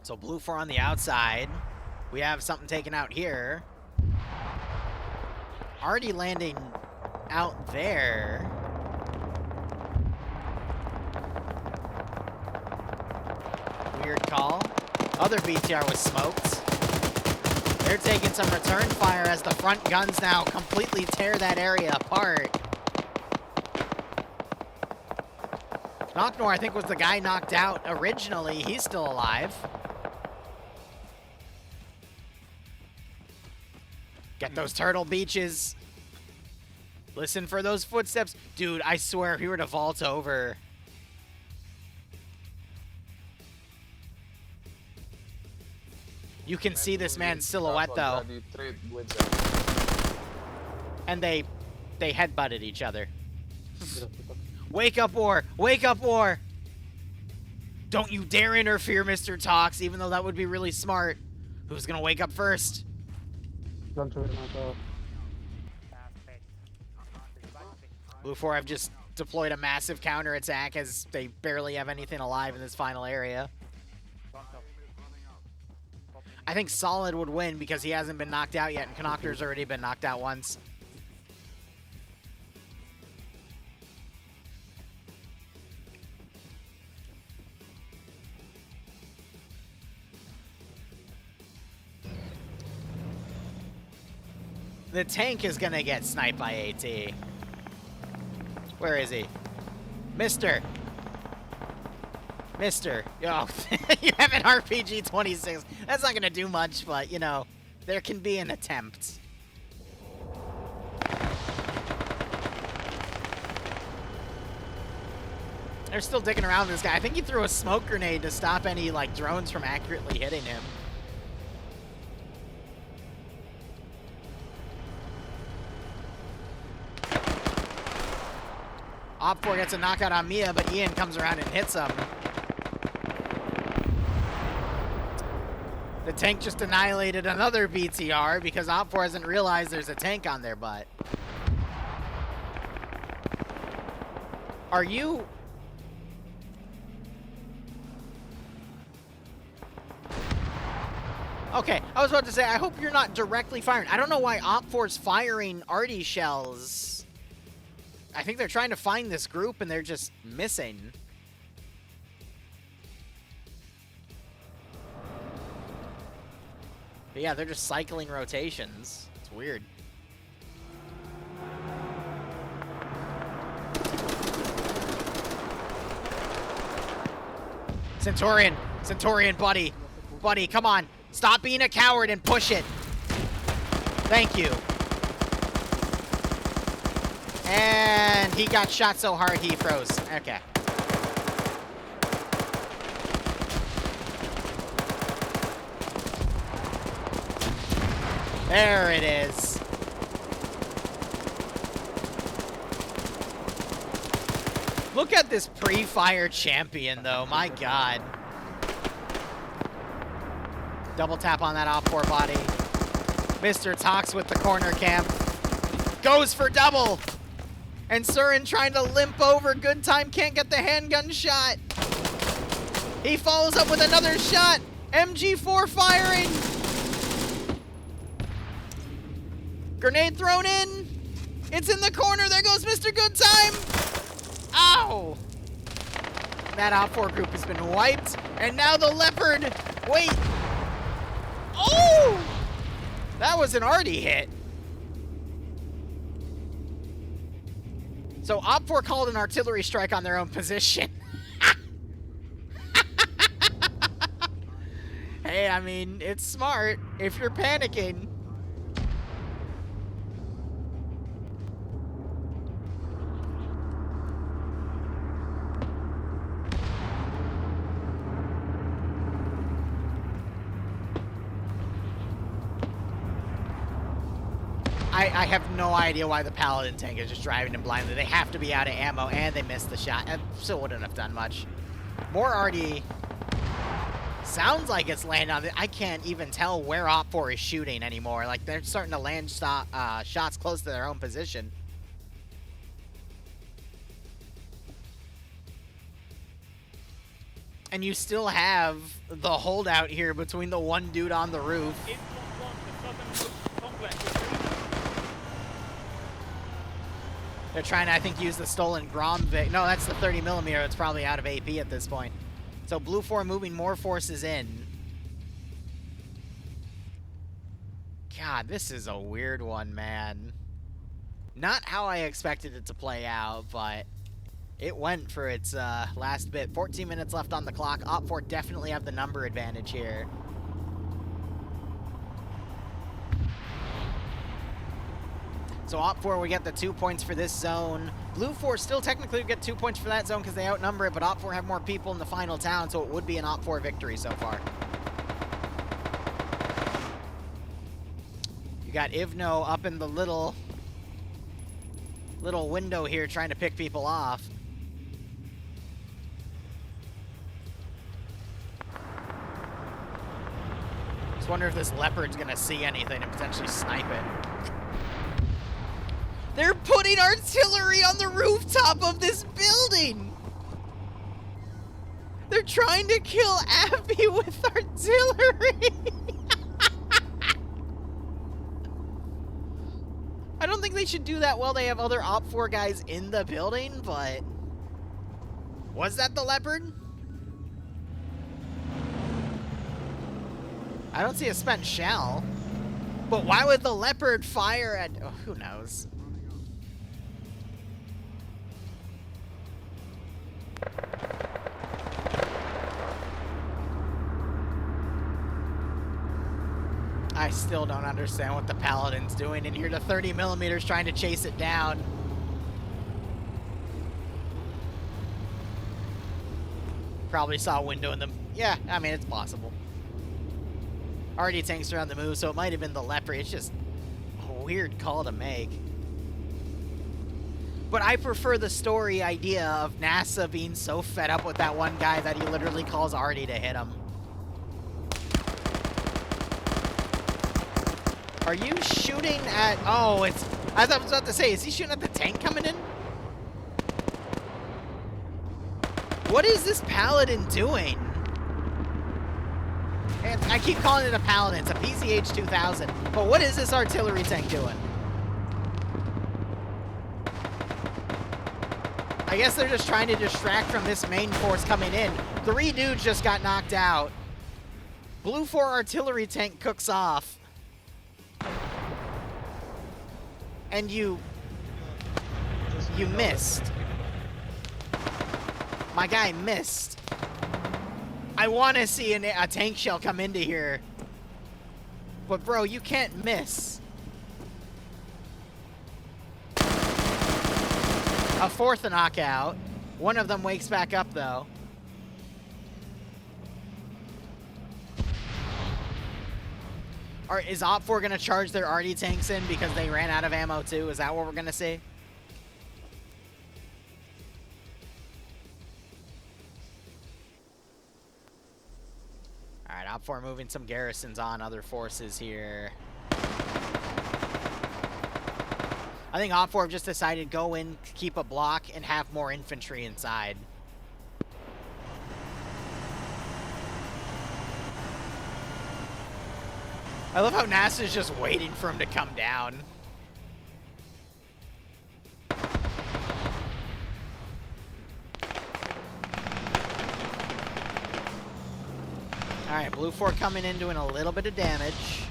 So Blue 4 on the outside. We have something taken out here. Already landing out there. Weird call. Other BTR was smoked. They're taking some return fire as the front guns now completely tear that area apart. Knocknor, I think, was the guy knocked out originally. He's still alive. Get those turtle beaches. Listen for those footsteps. Dude, I swear, if he were to vault over... You can see this man's silhouette, though. And they headbutted each other. Wake up, war! Wake up, war! Don't you dare interfere, Mr. Tox, even though that would be really smart. Who's gonna wake up first? Blue 4 have just deployed a massive counterattack as they barely have anything alive in this final area. I think Solid would win because he hasn't been knocked out yet, and Connachter's already been knocked out once. The tank is gonna get sniped by AT. Where is he? Mister! Oh, you have an RPG-26. That's not gonna do much, but, you know, there can be an attempt. They're still digging around this guy. I think he threw a smoke grenade to stop any, like, drones from accurately hitting him. OFCRA gets a knockout on Mia, but Ian comes around and hits him. The tank just annihilated another BTR because OPFOR hasn't realized there's a tank on their butt. Are you... Okay, I was about to say, I hope you're not directly firing. I don't know why OPFOR's firing arty shells. I think they're trying to find this group and they're just missing. But yeah, they're just cycling rotations. It's weird. Centurion, buddy. Buddy, come on. Stop being a coward and push it. Thank you. And he got shot so hard he froze. Okay. There it is. Look at this pre-fire champion, though. My God. Double tap on that OPFOR body. Mr. Tox with the corner camp. Goes for double. And Surin trying to limp over. Good time can't get the handgun shot. He follows up with another shot. MG4 firing. Grenade thrown in. It's in the corner. There goes Mr. Good Time. Ow. That OPFOR group has been wiped. And now the Leopard. Wait. Oh! That was an arty hit. So OPFOR called an artillery strike on their own position. Hey, I mean, it's smart if you're panicking. I have no idea why the Paladin tank is just driving him blindly. They have to be out of ammo, and they missed the shot. It still wouldn't have done much. More arty. Sounds like it's landing on the... I can't even tell where OPFOR is shooting anymore. Like, they're starting to land shots close to their own position. And you still have the holdout here between the one dude on the roof. They're trying to, I think, use the stolen Gromvik. No, that's the 30mm. It's probably out of AP at this point. So Blue 4 moving more forces in. God, this is a weird one, man. Not how I expected it to play out, but it went for its last bit. 14 minutes left on the clock. OPFOR definitely have the number advantage here. So OPFOR, we get the 2 points for this zone. Blue 4 still technically get 2 points for that zone because they outnumber it, but OPFOR have more people in the final town, so it would be an OPFOR victory so far. You got Ivno up in the little window here trying to pick people off. Just wonder if this Leopard's gonna see anything and potentially snipe it. They're putting artillery on the rooftop of this building! They're trying to kill Abby with artillery! I don't think they should do that while they have other OPFOR guys in the building, but... Was that the Leopard? I don't see a spent shell. But why would the Leopard fire at... Oh, who knows? I still don't understand what the Paladin's doing in here. The 30mm trying to chase it down. Probably saw a window in them. Yeah, I mean, it's possible. Already tanks are on the move, so it might have been the Leopard. It's just a weird call to make. But I prefer the story idea of NASA being so fed up with that one guy that he literally calls Artie to hit him. Are you shooting at... Oh, it's... As I was about to say, is he shooting at the tank coming in? What is this paladin doing? And I keep calling it a paladin. It's a PCH 2000. But what is this artillery tank doing? I guess they're just trying to distract from this main force coming in. 3 dudes just got knocked out. Blue 4 artillery tank cooks off. And you missed. My guy missed. I want to see a tank shell come into here. But bro, you can't miss. A 4th knockout. One of them wakes back up though. Is OFCRA going to charge their arty tanks in because they ran out of ammo too? Is that what we're going to see? Alright, OFCRA moving some garrisons on other forces here. I think OFCRA just decided to go in, keep a block, and have more infantry inside. I love how NASA's just waiting for him to come down. Alright, Blue 4 coming in doing a little bit of damage.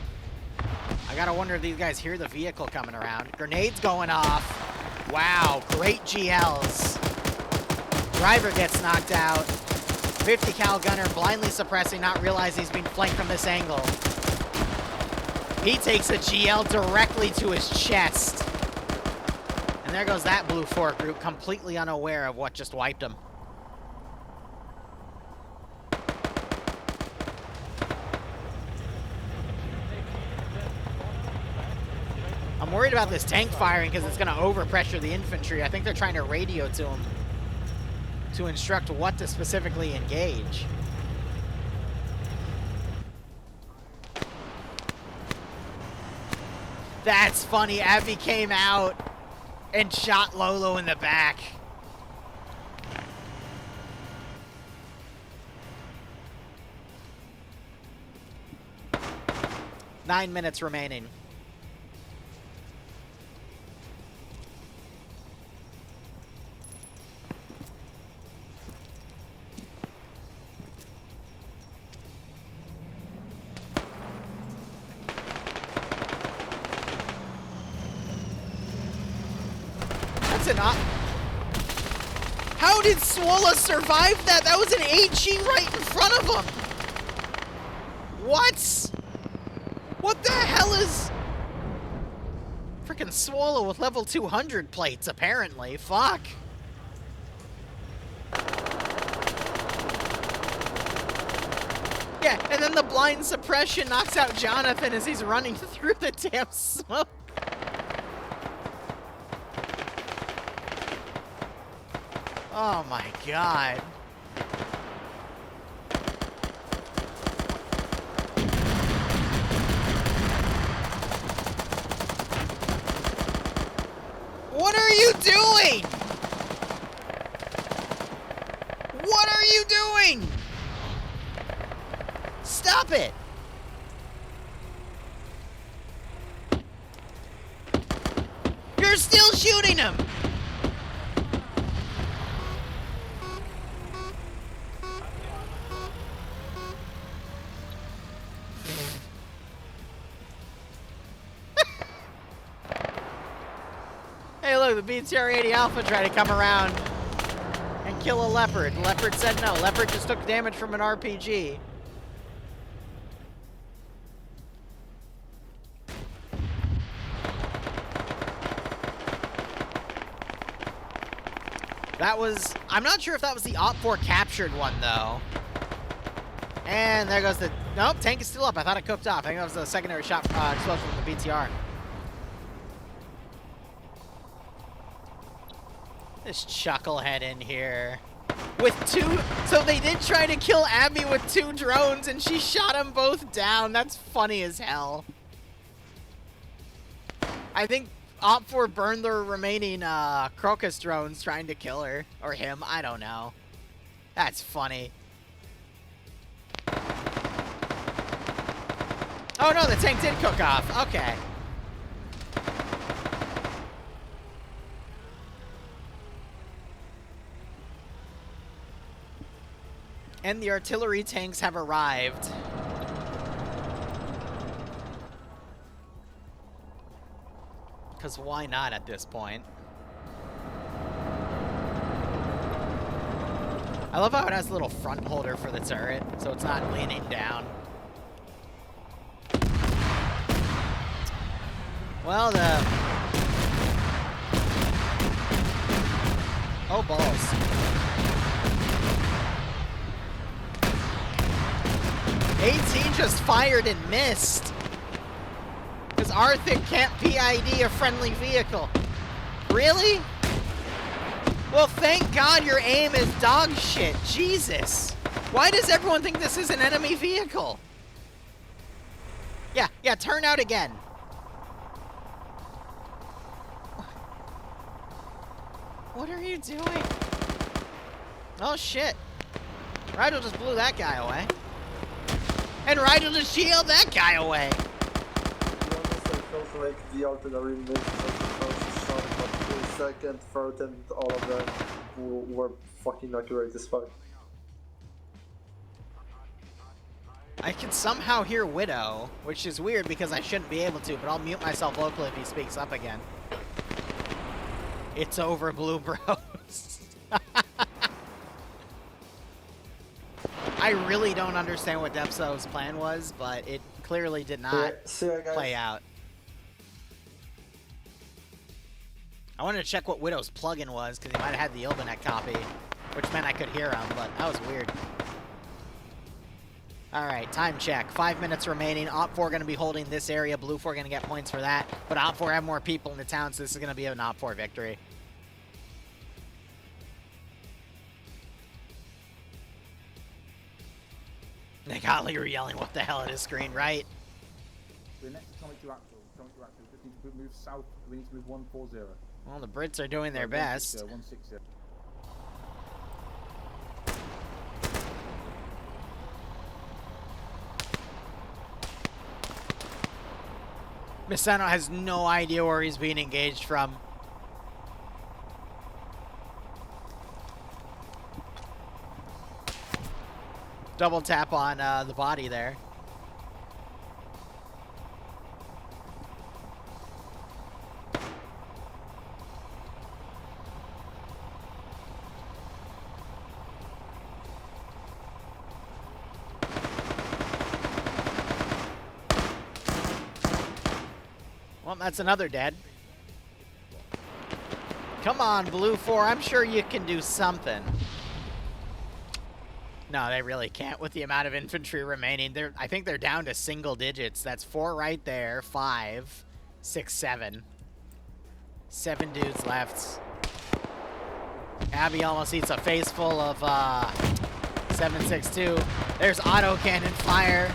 I gotta wonder if these guys hear the vehicle coming around. Grenades going off. Wow, great GLs. Driver gets knocked out. 50 cal gunner blindly suppressing, not realizing he's being flanked from this angle. He takes a GL directly to his chest. And there goes that Blue 4 group, completely unaware of what just wiped him. I'm worried about this tank firing because it's going to overpressure the infantry. I think they're trying to radio to him to instruct what to specifically engage. That's funny. Abby came out and shot Lolo in the back. Nine minutes remaining. How did Swola survive that? That was an HE right in front of him. What? What the hell is... Freaking Swola with level 200 plates, apparently. Fuck. Yeah, and then the blind suppression knocks out Jonathan as he's running through the damn smoke. Oh my god. What are you doing? What are you doing? Stop it. You're still shooting him. Hey, look, the BTR-80 Alpha tried to come around and kill a Leopard. Leopard said no. Leopard just took damage from an RPG. That was... I'm not sure if that was the OFCRA captured one, though. And there goes the... Nope, tank is still up. I thought it cooked off. I think that was the secondary shot explosion from the BTR. This chucklehead in here. With two... So they did try to kill Abby with 2 drones, and she shot them both down. That's funny as hell. I think OPFOR burned their remaining Crocus drones trying to kill her. Or him, I don't know. That's funny. Oh no, the tank did cook off. Okay. And the artillery tanks have arrived. Because why not at this point? I love how it has a little front holder for the turret, so it's not leaning down. Well, oh, balls. '18 just fired and missed. Because Arthur can't PID a friendly vehicle. Really? Well, thank God your aim is dog shit. Jesus. Why does everyone think this is an enemy vehicle? Yeah, turn out again. What are you doing? Oh, shit. Rigel just blew that guy away. And Rigel just shielded that guy away. I felt like the artillery missed the first shot, but the second, third, and all of them were fucking accurate as fuck. I can somehow hear Widow, which is weird because I shouldn't be able to, but I'll mute myself locally if he speaks up again. It's over, Blue Bros. I really don't understand what Depso's plan was, but it clearly did not play out. I wanted to check what Widow's plugin was, because he might have had the Ilbanet copy, which meant I could hear him, but that was weird. Alright, time check. 5 minutes remaining. OPFOR going to be holding this area. Blue 4 going to get points for that, but OPFOR have more people in the town, so this is going to be an OPFOR victory. They got Liru yelling what the hell at his screen, right? We're next to Atomic to Actual. Atomic to Actual. We need to move south. We need to move 140. Well, the Brits are doing their best. 160. Misano has no idea where he's being engaged from. Double tap on the body there. Well, that's another dead. Come on, Blue 4. I'm sure you can do something. No, they really can't with the amount of infantry remaining. I think they're down to single digits. That's 4 right there. 5, 6, 7. 7 dudes left. Abby almost eats a face full of 7.62. There's auto cannon fire.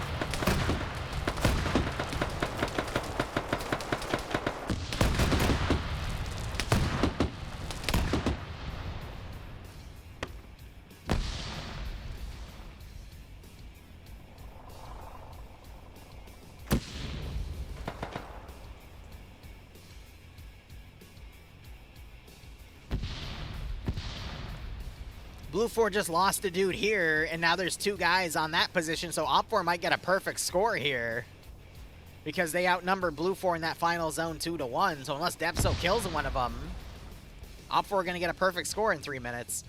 Blue 4 just lost a dude here, and now there's 2 guys on that position, so OPFOR might get a perfect score here. Because they outnumber Blue 4 in that final zone 2-1, so unless Depso kills one of them, OPFOR are going to get a perfect score in 3 minutes.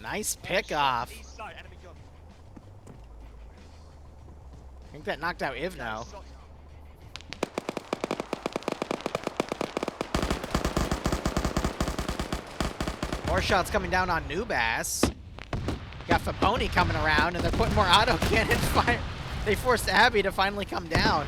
Nice pick off. I think that knocked out Ivno. More shots coming down on Nubas. Got Faponi coming around, and they're putting more auto cannon fire. They forced Abby to finally come down.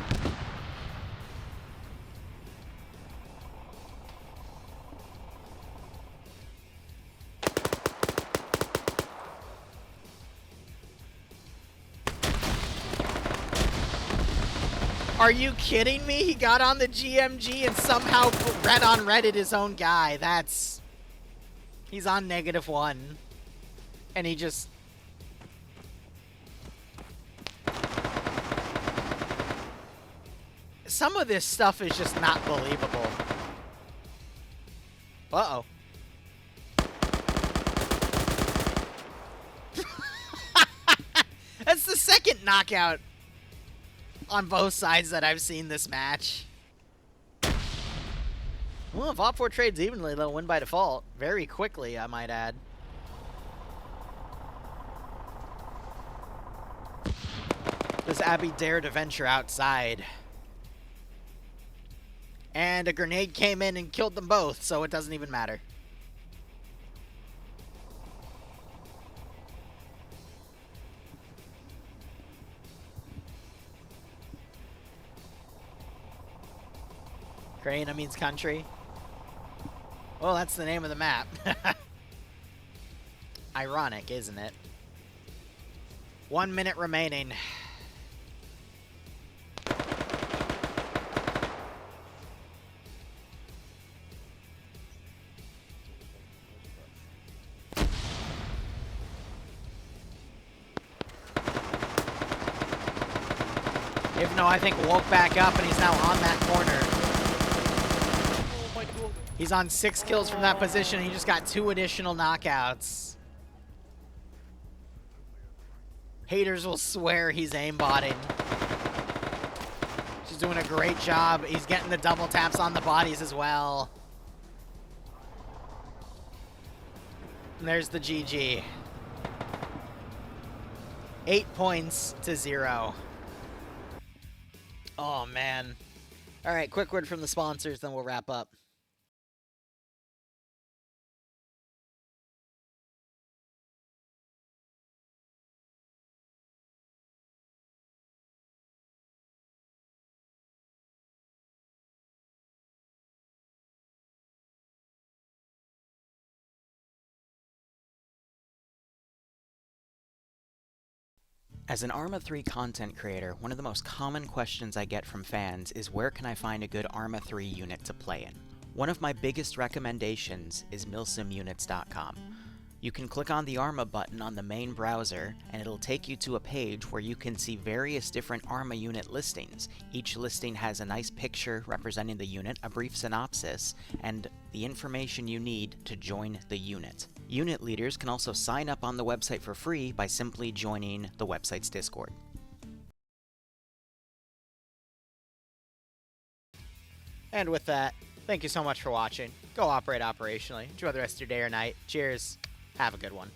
Are you kidding me? He got on the GMG and somehow red on Reddit his own guy. That's... He's on -1. And he just... Some of this stuff is just not believable. Uh-oh. That's the second knockout on both sides that I've seen this match. Well, if OFCRA trades evenly, they'll win by default. Very quickly, I might add. Does Abby dare to venture outside? And a grenade came in and killed them both, so it doesn't even matter. Ukraine means country. Well, that's the name of the map. Ironic, isn't it? 1 minute remaining. Ivno, I think, woke back up and he's now on that corner. He's on 6 kills from that position. He just got 2 additional knockouts. Haters will swear he's aimbotting. She's doing a great job. He's getting the double taps on the bodies as well. And there's the GG. 8 points to 0. Oh, man. All right, quick word from the sponsors, then we'll wrap up. As an Arma 3 content creator, one of the most common questions I get from fans is where can I find a good Arma 3 unit to play in? One of my biggest recommendations is milsimunits.com. You can click on the Arma button on the main browser, and it'll take you to a page where you can see various different Arma unit listings. Each listing has a nice picture representing the unit, a brief synopsis, and the information you need to join the unit. Unit leaders can also sign up on the website for free by simply joining the website's Discord. And with that, thank you so much for watching. Go operate operationally. Enjoy the rest of your day or night. Cheers. Have a good one.